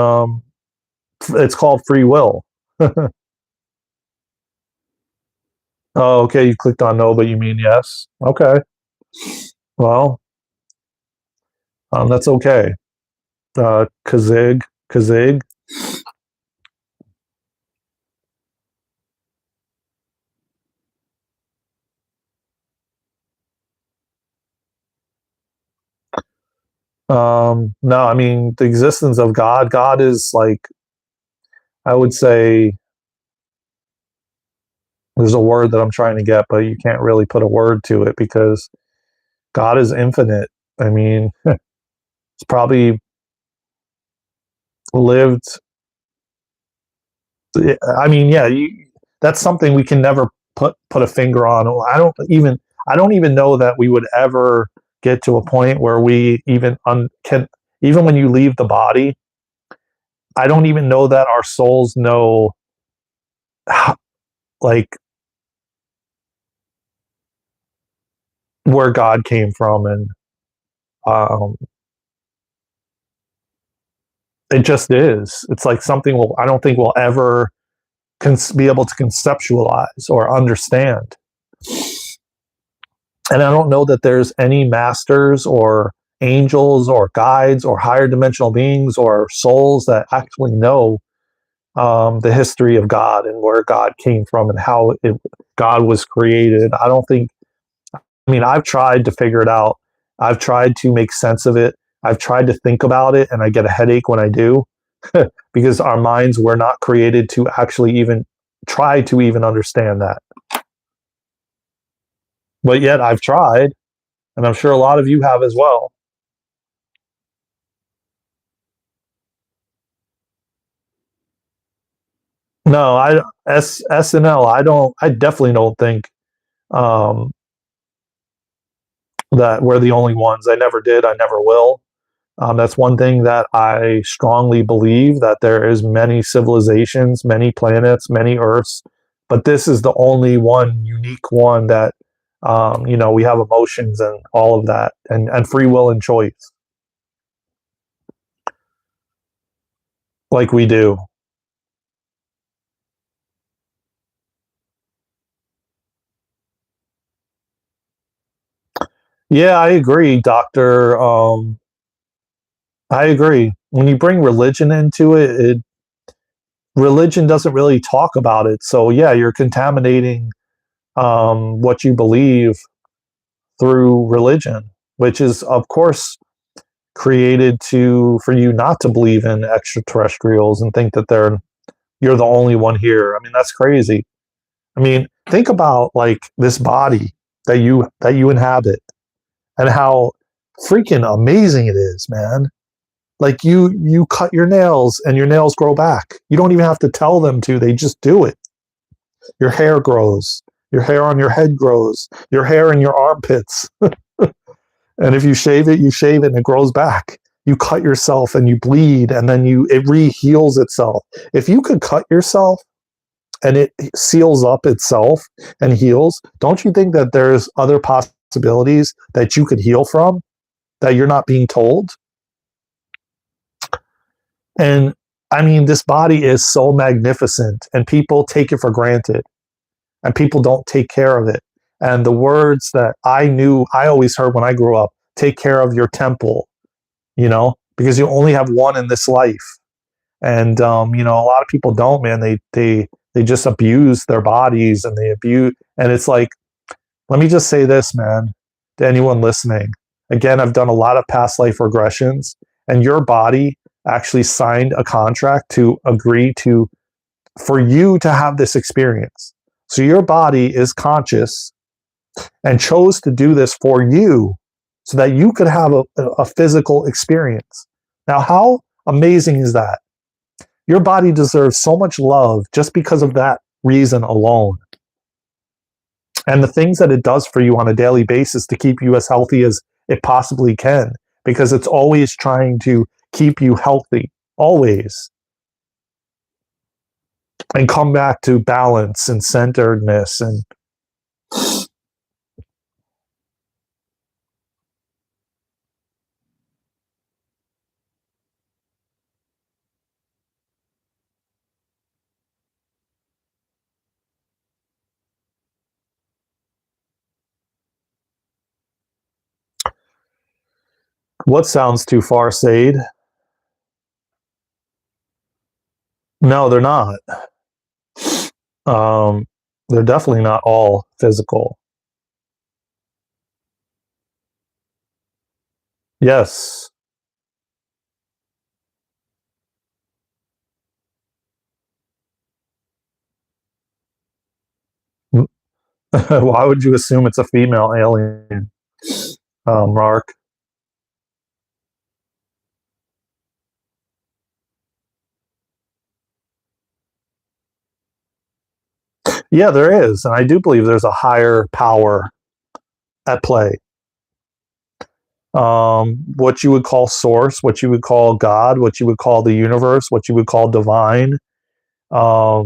it's called free will. Oh, okay, you clicked on no, but you mean yes. Okay. Well, that's okay. Kazig. No, I mean the existence of God. God is like, I would say, there's a word that I'm trying to get, but you can't really put a word to it because God is infinite. I mean, it's probably lived. I mean, yeah, that's something we can never put a finger on. I don't even know that we would ever get to a point where we even can, even when you leave the body. I don't even know that our souls know how, like, where God came from, and um, it just is. It's like something I don't think we'll ever be able to conceptualize or understand. And I don't know that there's any masters or angels or guides or higher dimensional beings or souls that actually know the history of God and where God came from and how God was created. I don't think, I mean, I've tried to figure it out. I've tried to make sense of it. I've tried to think about it, and I get a headache when I do because our minds were not created to actually even try to even understand that. But yet I've tried, and I'm sure a lot of you have as well. No, SNL. I don't. I definitely don't think um, that we're the only ones. I never did. I never will. That's one thing that I strongly believe, that there is many civilizations, many planets, many Earths, but this is the only one unique one that we have emotions and all of that, and free will and choice, like we do. Yeah, I agree, Doctor. I agree. When you bring religion into it, religion doesn't really talk about it. So yeah, you're contaminating what you believe through religion, which is of course created to for you not to believe in extraterrestrials and think that you're the only one here. I mean, that's crazy. I mean, think about like this body that you inhabit and how freaking amazing it is, man. Like you cut your nails and your nails grow back. You don't even have to tell them to, they just do it. Your hair grows. Your hair on your head grows. Your hair in your armpits. And if you shave it and it grows back. You cut yourself and you bleed, and then it re-heals itself. If you could cut yourself and it seals up itself and heals, don't you think that there's other possibilities that you could heal from that you're not being told? And I mean, this body is so magnificent, and people take it for granted, and people don't take care of it. And the words that I always heard when I grew up: take care of your temple, because you only have one in this life. And a lot of people don't, man. They just abuse their bodies, and they abuse. And it's like, let me just say this, man, to anyone listening. Again, I've done a lot of past life regressions, and your body actually signed a contract to agree to for you to have this experience. So your body is conscious and chose to do this for you so that you could have a physical experience. Now, how amazing is that? Your body deserves so much love just because of that reason alone. and the things that it does for you on a daily basis to keep you as healthy as it possibly can, because it's always trying to keep you healthy, always, and come back to balance and centeredness. And what sounds too far, Sade? No, they're not. Um, they're definitely not all physical. Yes. Why would you assume it's a female alien, Mark? Yeah, there is. And I do believe there's a higher power at play. What you would call source, what you would call God, what you would call the universe, what you would call divine. I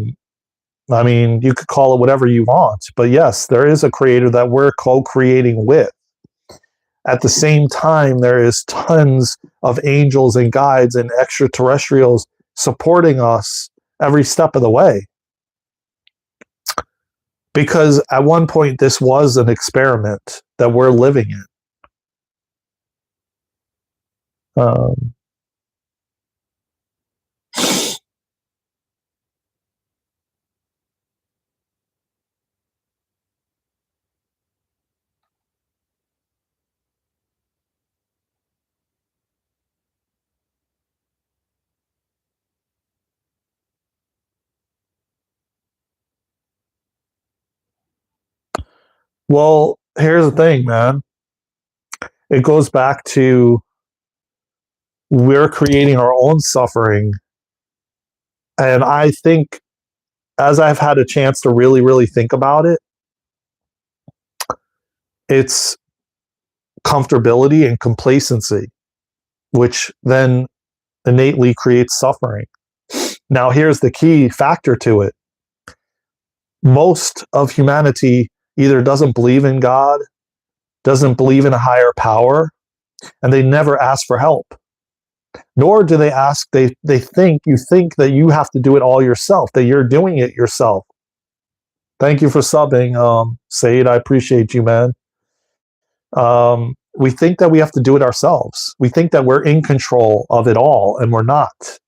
mean, you could call it whatever you want, but yes, there is a creator that we're co-creating with. At the same time, there is tons of angels and guides and extraterrestrials supporting us every step of the way. Because at one point, this was an experiment that we're living in. Um, well, here's the thing, man. It goes back to we're creating our own suffering. And I think as I've had a chance to really, really think about it, it's comfortability and complacency, which then innately creates suffering. Now, here's the key factor to it. Most of humanity either doesn't believe in God, doesn't believe in a higher power, and they never ask for help. Nor do they ask, they think, you think that you have to do it all yourself, that you're doing it yourself. Thank you for subbing, Said. I appreciate you, man. We think that we have to do it ourselves. We think that we're in control of it all, and we're not.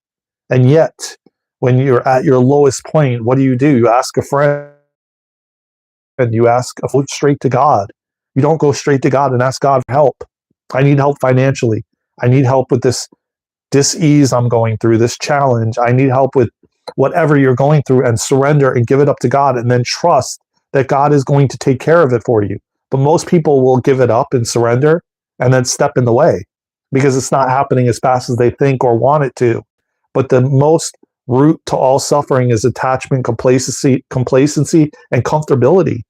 And yet, when you're at your lowest point, what do? You ask a friend, and you ask straight to God. You don't go straight to God and ask God for help. I need help financially. I need help with this dis-ease I'm going through, this challenge. I need help with whatever you're going through, and surrender and give it up to God, and then trust that God is going to take care of it for you. But most people will give it up and surrender and then step in the way because it's not happening as fast as they think or want it to. But the most root to all suffering is attachment, complacency, and comfortability.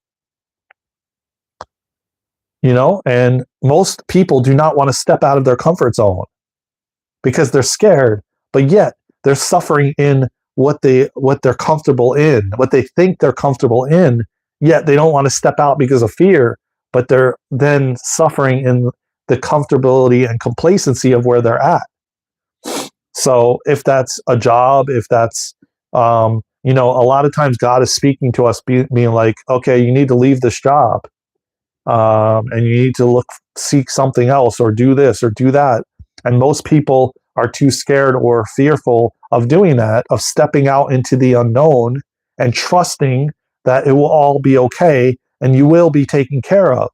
You know, and most people do not want to step out of their comfort zone because they're scared, but yet they're suffering in what they're comfortable in, what they think they're comfortable in, yet they don't want to step out because of fear, but they're then suffering in the comfortability and complacency of where they're at. So if that's a job, if that's you know, a lot of times God is speaking to us being like, okay, you need to leave this job, and you need to seek something else, or do this or do that. And most people are too scared or fearful of doing that, of stepping out into the unknown and trusting that it will all be okay and you will be taken care of.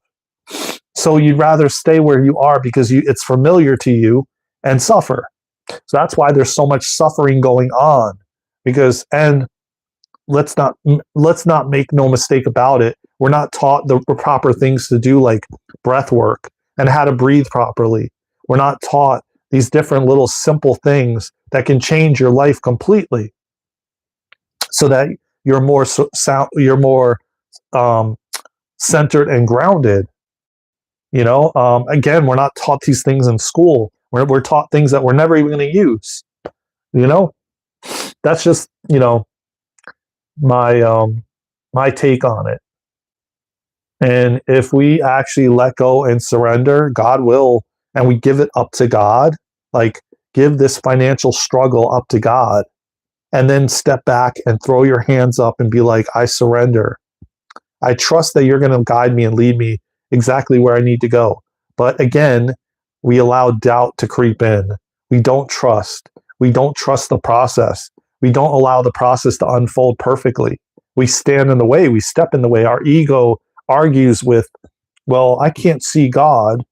So you'd rather stay where you are because it's familiar to you and suffer. So that's why there's so much suffering going on. Because, and let's not make no mistake about it, we're not taught the proper things to do, like breath work and how to breathe properly. We're not taught these different little simple things that can change your life completely, so that you're more centered and grounded. Again, we're not taught these things in school. We're taught things that we're never even going to use. You know, that's just my my take on it. And if we actually let go and surrender, God will, and we give it up to God, like give this financial struggle up to God, and then step back and throw your hands up and be like, I surrender. I trust that you're going to guide me and lead me exactly where I need to go. But again, we allow doubt to creep in. We don't trust. We don't trust the process. We don't allow the process to unfold perfectly. We stand in the way. We step in the way. Our ego argues with, well, I can't see God.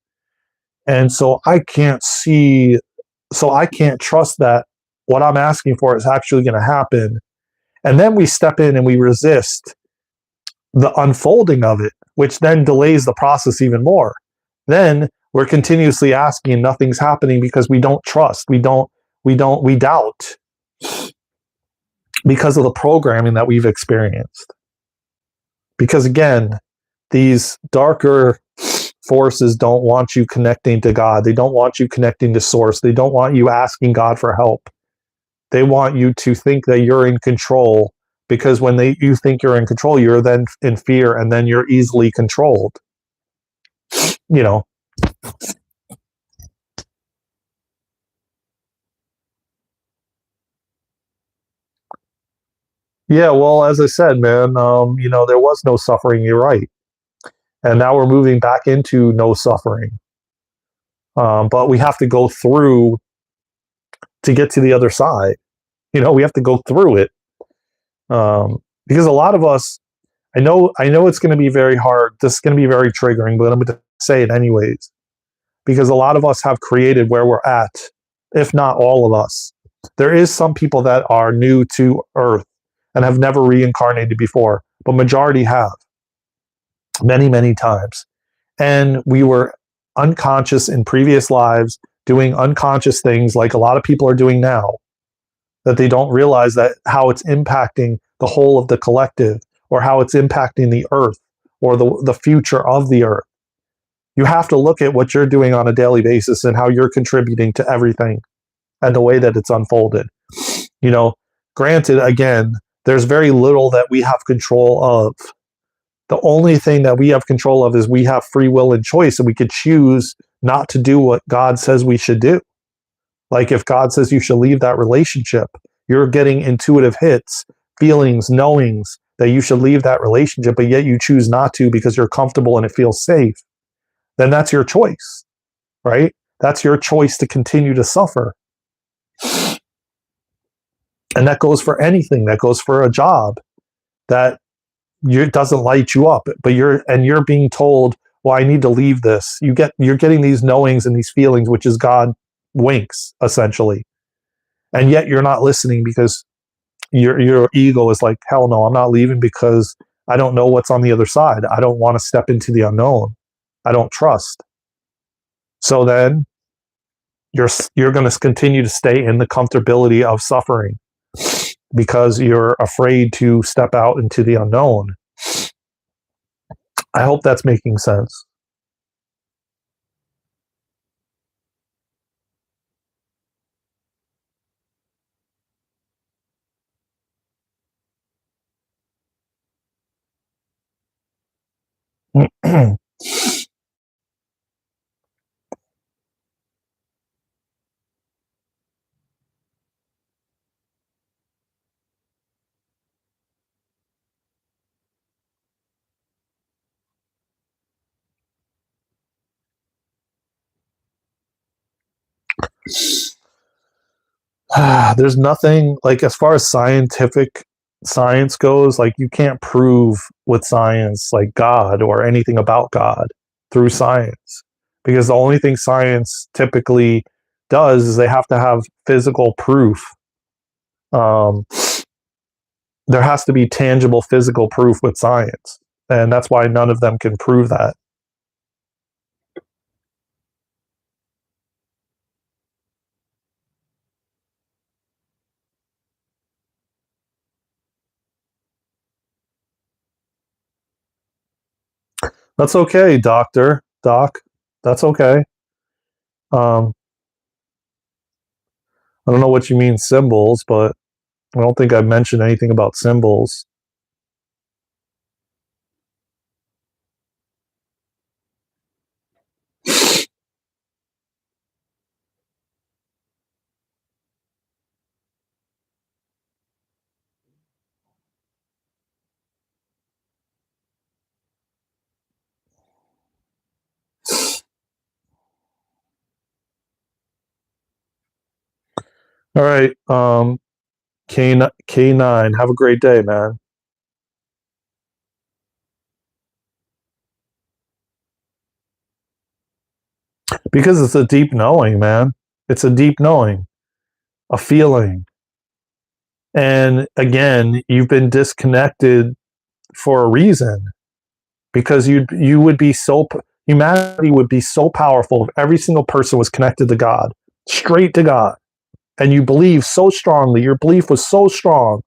And so I can't trust that what I'm asking for is actually going to happen. And then we step in and we resist the unfolding of it, which then delays the process even more. Then we're continuously asking, nothing's happening because we don't trust. We doubt because of the programming that we've experienced. Because again, these darker forces don't want you connecting to God. They don't want you connecting to source. They don't want you asking God for help. They want you to think that you're in control, because when you think you're in control, you're then in fear, and then you're easily controlled. You know. Yeah, well, as I said, man, there was no suffering. You're right, and now we're moving back into no suffering. But we have to go through to get to the other side. We have to go through it, because a lot of us, I know it's going to be very hard. This is going to be very triggering, but I'm going to say it anyways, because a lot of us have created where we're at, if not all of us. There is some people that are new to Earth and have never reincarnated before, but majority have many, many times. And we were unconscious in previous lives, doing unconscious things like a lot of people are doing now, that they don't realize that how it's impacting the whole of the collective, or how it's impacting the Earth, or the future of the Earth. You have to look at what you're doing on a daily basis and how you're contributing to everything and the way that it's unfolded. Granted, again, there's very little that we have control of. The only thing that we have control of is we have free will and choice, and we could choose not to do what God says we should do. Like if God says you should leave that relationship, you're getting intuitive hits, feelings, knowings that you should leave that relationship, but yet you choose not to because you're comfortable and it feels safe. Then that's your choice, right? That's your choice to continue to suffer. And that goes for anything. That goes for a job that doesn't light you up, but you're being told, well, I need to leave this. You're getting these knowings and these feelings, which is God winks, essentially. And yet you're not listening because your ego is like, hell no, I'm not leaving because I don't know what's on the other side. I don't want to step into the unknown. I don't trust. So then you're going to continue to stay in the comfortability of suffering because you're afraid to step out into the unknown. I hope that's making sense. There's nothing, like, as far as science goes, like you can't prove with science like God or anything about God through science, because the only thing science typically does is they have to have physical proof. um, there has to be tangible physical proof with science, and that's why none of them can prove that. That's okay, Doc. That's okay. Um, I don't know what you mean symbols, but I don't think I've mentioned anything about symbols. All right, K9. Have a great day, man. Because it's a deep knowing, man. It's a deep knowing, a feeling. And again, you've been disconnected for a reason because you would be so humanity would be so powerful if every single person was connected to God, straight to God, and you believe so strongly. Your belief was so strong.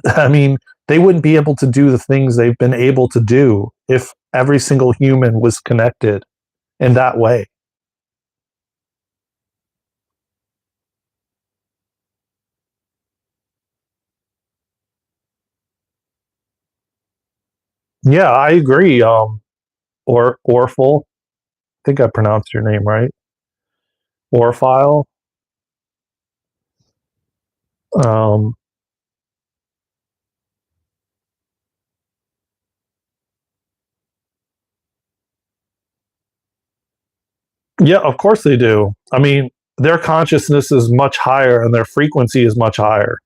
I mean, they wouldn't be able to do the things they've been able to do if every single human was connected in that way. Yeah, I agree. Or Orful, I think I pronounced your name right. Orphile. Um, yeah, of course they do. I mean, their consciousness is much higher and their frequency is much higher.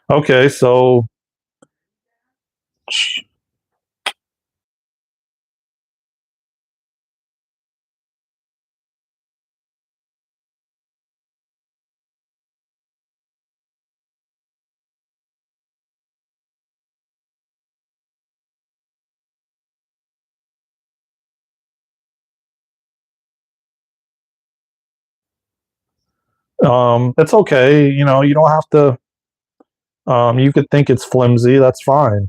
Okay, so it's okay. You know, you don't have to. You could think it's flimsy. That's fine.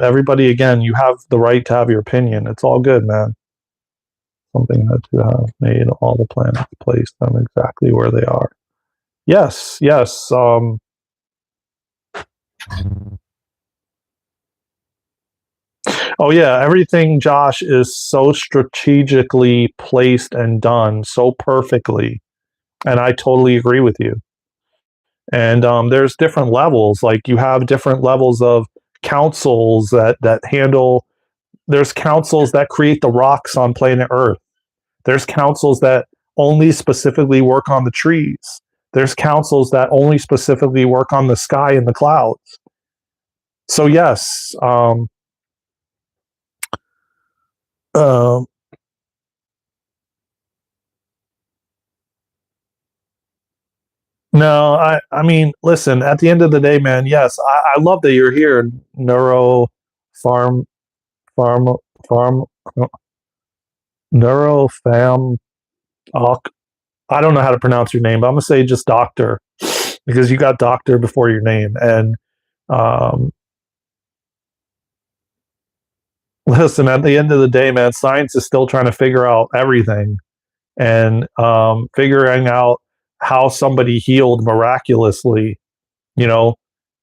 Everybody, again, you have the right to have your opinion. It's all good, man. Something that you have made all the planets place them exactly where they are. Yes, yes. Oh yeah, everything, Josh, is so strategically placed and done so perfectly, and I totally agree with you. And there's different levels. Like you have different levels of councils that handle. There's councils that create the rocks on planet Earth. There's councils that only specifically work on the trees. There's councils that only specifically work on the sky and the clouds. So yes, uh, no, I mean, listen. At the end of the day, man. Yes, I love that you're here. Neuro farm farm farm neuro fam. I don't know how to pronounce your name, but I'm gonna say just doctor because you got doctor before your name. And um, listen, at the end of the day, man, science is still trying to figure out everything and figuring out how somebody healed miraculously, you know,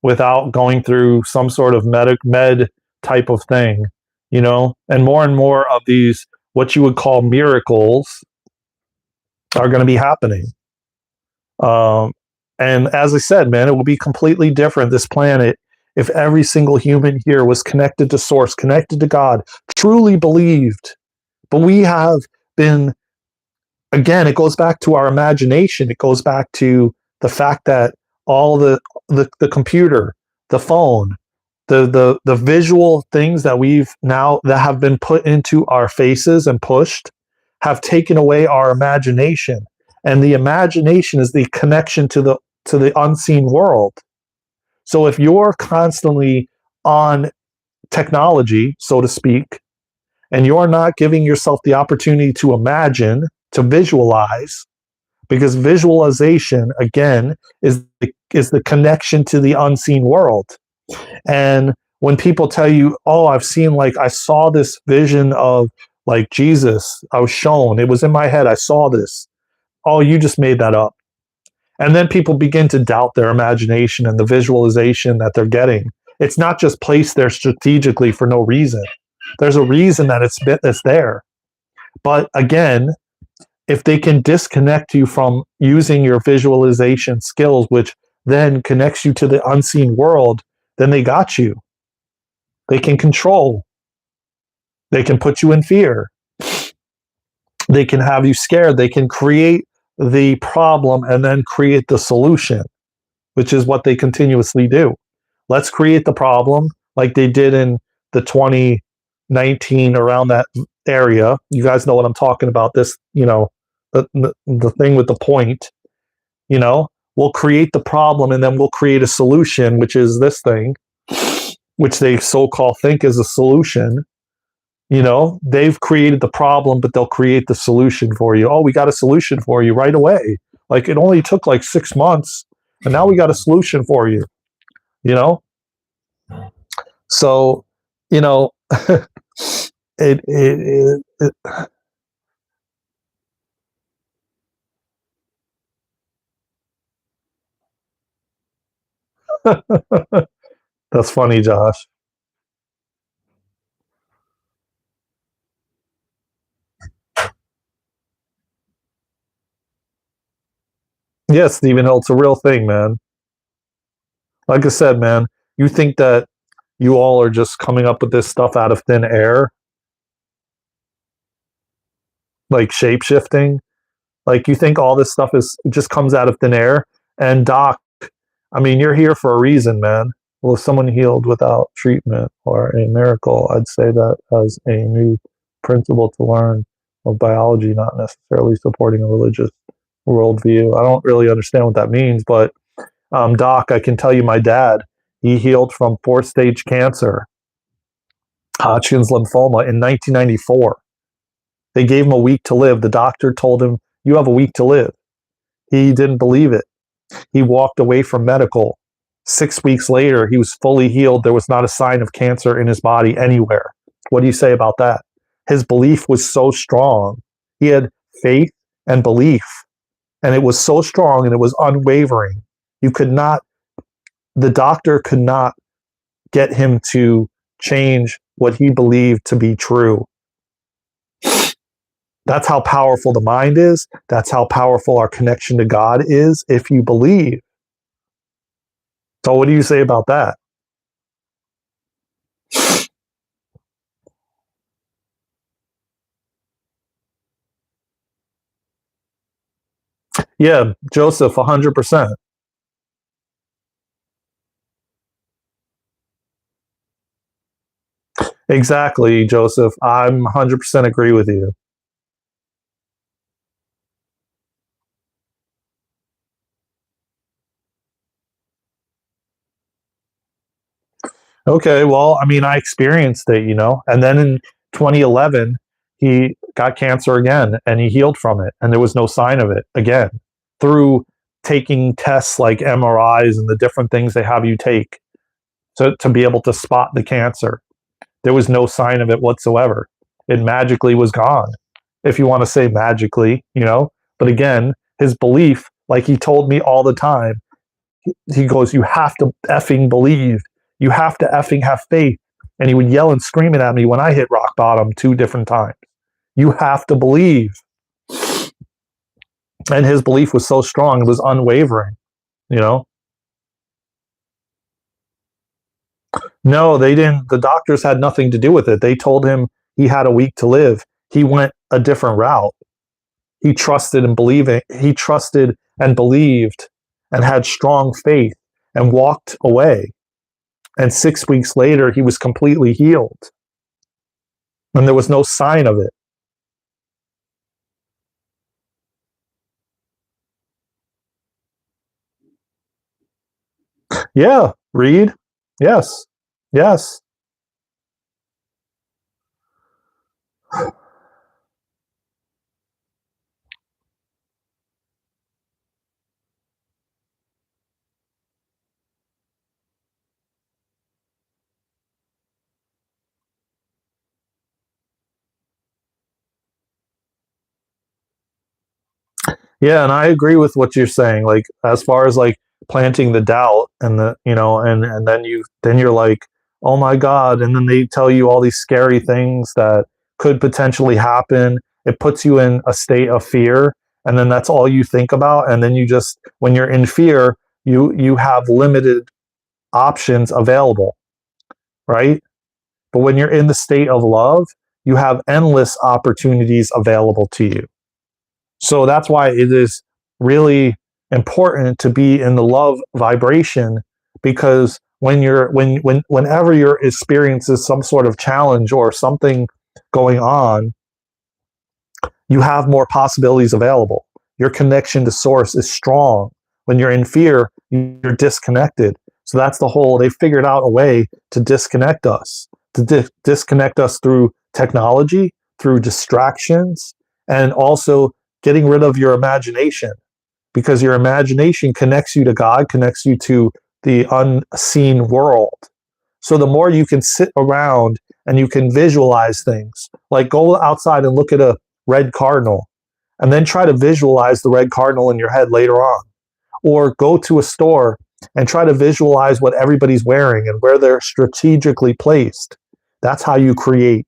without going through some sort of med type of thing, you know, and more of these what you would call miracles are going to be happening. Um, and as I said, man, it will be completely different, this planet, if every single human here was connected to source, connected to God, truly believed. But we have been, again, it goes back to our imagination. It goes back to the fact that all the computer, the phone, the visual things that we've now that have been put into our faces and pushed have taken away our imagination, and the imagination is the connection to the unseen world. So if you're constantly on technology, so to speak, and you're not giving yourself the opportunity to imagine, to visualize, because visualization, again, is the connection to the unseen world. And when people tell you, oh, I saw this vision of like Jesus, I was shown, it was in my head, I saw this. Oh, you just made that up. And then people begin to doubt their imagination and the visualization that they're getting. It's not just placed there strategically for no reason. There's a reason that it's there. But again, if they can disconnect you from using your visualization skills, which then connects you to the unseen world, then they got you. They can control. They can put you in fear. They can have you scared. They can create the problem and then create the solution, which is what they continuously do. Let's create the problem like they did in the 2019 around that area. You guys know what I'm talking about. This, the thing with the point, we'll create the problem and then we'll create a solution, which is this thing, which they so-called think is a solution. They've created the problem, but they'll create the solution for you. Oh, we got a solution for you right away. Like it only took like 6 months, and now we got a solution for you. So, it, it, it, it that's funny, Josh. Yeah, Stephen Hill, it's a real thing, man. Like I said, man, you think that you all are just coming up with this stuff out of thin air, like shape shifting. Like you think all this stuff is just comes out of thin air. And Doc, I mean, you're here for a reason, man. Well, if someone healed without treatment or a miracle, I'd say that as a new principle to learn of biology, not necessarily supporting a religious worldview. I don't really understand what that means, but Doc, I can tell you my dad, he healed from fourth stage cancer, Hodgkin's lymphoma in 1994. They gave him a week to live. The doctor told him, you have a week to live. He didn't believe it. He walked away from medical. 6 weeks later, he was fully healed. There was not a sign of cancer in his body anywhere. What do you say about that? His belief was so strong. He had faith and belief, and it was so strong and it was unwavering. The doctor could not get him to change what he believed to be true. That's how powerful the mind is. That's how powerful our connection to God is if you believe. So what do you say about that? Yeah, Joseph, 100%. Exactly, Joseph. I'm 100% agree with you. Okay, well, I mean, I experienced it, and then in 2011, he got cancer again and he healed from it, and there was no sign of it again through taking tests like MRIs and the different things they have you take to be able to spot the cancer. There was no sign of it whatsoever. It magically was gone, if you want to say magically. But again, his belief, like he told me all the time, he goes, you have to effing believe. You have to effing have faith. And he would yell and scream it at me when I hit rock bottom 2 different times. You have to believe. And his belief was so strong, it was unwavering, you know? No, they didn't. The doctors had nothing to do with it. They told him he had a week to live. He went a different route. He trusted and believing. He trusted and believed and had strong faith and walked away. And 6 weeks later, he was completely healed. And there was no sign of it. Yeah, read. Yes. Yes. Yeah, and I agree with what you're saying. Like as far as like planting the doubt and the and then you're like, oh my God, and then they tell you all these scary things that could potentially happen. It puts you in a state of fear, and then that's all you think about. And then you just when you're in fear, you have limited options available, right? But when you're in the state of love, you have endless opportunities available to you. So that's why it is really important to be in the love vibration, because whenever you're experiencing some sort of challenge or something going on, you have more possibilities available. Your connection to source is strong. When you're in fear, you're disconnected. So that's the whole, they figured out a way to disconnect us, to disconnect us through technology, through distractions, and also getting rid of your imagination, because your imagination connects you to God, connects you to the unseen world. So the more you can sit around and you can visualize things, like go outside and look at a red cardinal and then try to visualize the red cardinal in your head later on. Or go to a store and try to visualize what everybody's wearing and where they're strategically placed. That's how you create.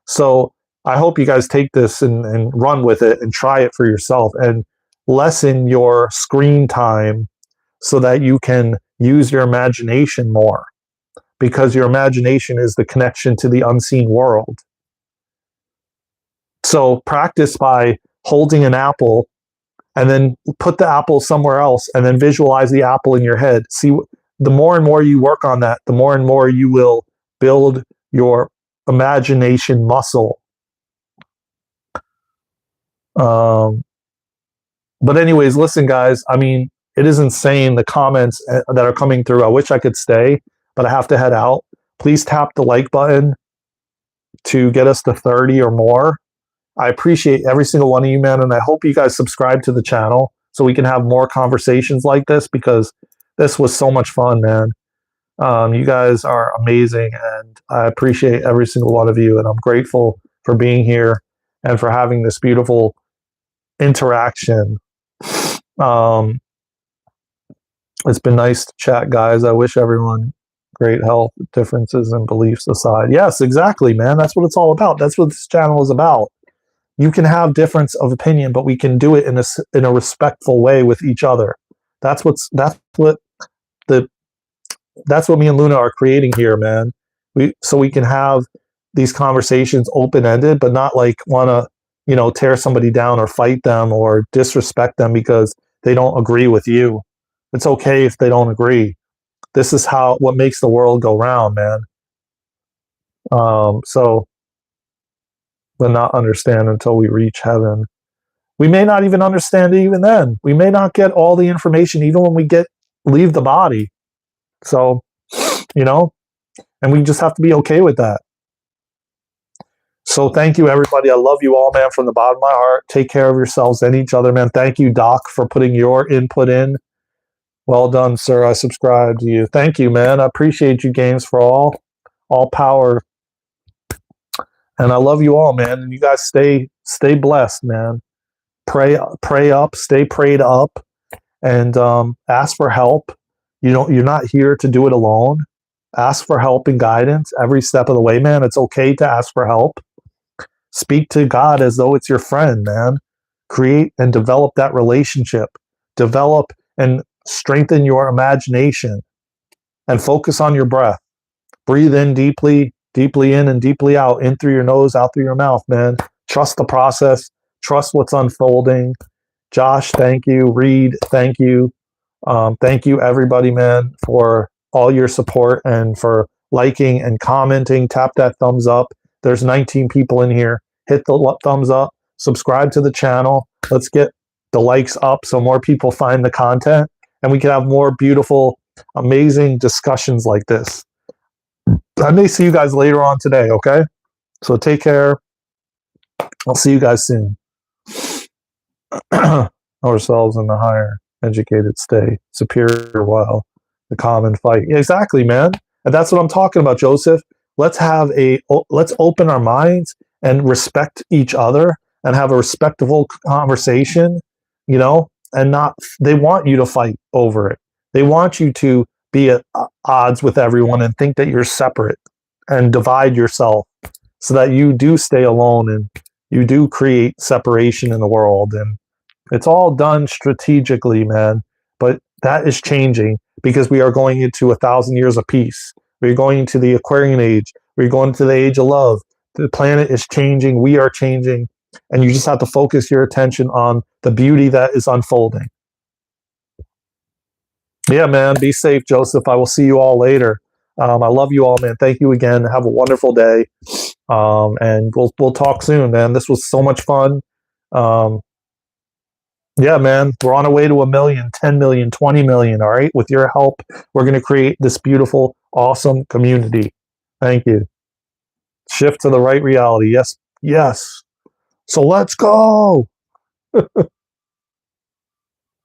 So I hope you guys take this and run with it and try it for yourself and lessen your screen time so that you can use your imagination more, because your imagination is the connection to the unseen world. So practice by holding an apple and then put the apple somewhere else and then visualize the apple in your head. See, the more and more you work on that, the more and more you will build your imagination muscle. But anyways, listen, guys, I mean, it is insane, the comments that are coming through. I wish I could stay, but I have to head out. Please tap the like button to get us to 30 or more. I appreciate every single one of you, man, and I hope you guys subscribe to the channel so we can have more conversations like this, because this was so much fun, man. You guys are amazing, and I appreciate every single one of you, and I'm grateful for being here and for having this beautiful interaction. It's been nice to chat, guys. I wish everyone great health, differences in beliefs aside. Yes, exactly, man. That's what it's all about. That's what this channel is about. You can have difference of opinion, but we can do it in a respectful way with each other. That's what me and Luna are creating here, man. So we can have these conversations open ended, but not like want to tear somebody down or fight them or disrespect them because they don't agree with you. It's okay if they don't agree. This is what makes the world go round, man. So but not understand until we reach heaven. We may not even understand it even then. We may not get all the information even when we leave the body. So, and we just have to be okay with that. So thank you, everybody. I love you all, man, from the bottom of my heart. Take care of yourselves and each other, man. Thank you, Doc, for putting your input in. Well done, sir. I subscribe to you. Thank you, man. I appreciate you, Games for all power. And I love you all, man. And you guys stay blessed, man. Pray up, stay prayed up, and ask for help. You're not here to do it alone. Ask for help and guidance every step of the way, man. It's okay to ask for help. Speak to God as though it's your friend, man. Create and develop that relationship. Develop and strengthen your imagination, and focus on your breath. Breathe in deeply, deeply in and deeply out, in through your nose, out through your mouth, man. Trust the process. Trust what's unfolding. Josh, thank you. Reed, thank you. Thank you, everybody, man, for all your support and for liking and commenting. Tap that thumbs up. There's 19 people in here. Hit the thumbs up. Subscribe to the channel. Let's get the likes up so more people find the content, and we can have more beautiful, amazing discussions like this. I may see you guys later on today, okay? So take care. I'll see you guys soon. Ourselves in the higher educated stay superior while the common fight. Yeah, exactly, man. And that's what I'm talking about, Joseph. Let's open our minds and respect each other and have a respectful conversation you know, and not, they want you to fight over it. They want you to be at odds with everyone and think that you're separate and divide yourself so that you do stay alone and you do create separation in the world. And it's all done strategically, man. But that is changing because we are going into 1,000 years of peace. We're going into the Aquarian age. We're going to the age of love. The planet is changing. We are changing. And you just have to focus your attention on the beauty that is unfolding. Yeah, man. Be safe, Joseph. I will see you all later. I love you all, man. Thank you again. Have a wonderful day. And we'll talk soon, man. This was so much fun. Yeah, man, we're on our way to 1 million, 10 million, 20 million. All right. With your help, we're going to create this beautiful, awesome community. Thank you. Shift to the right reality. Yes. Yes. So let's go.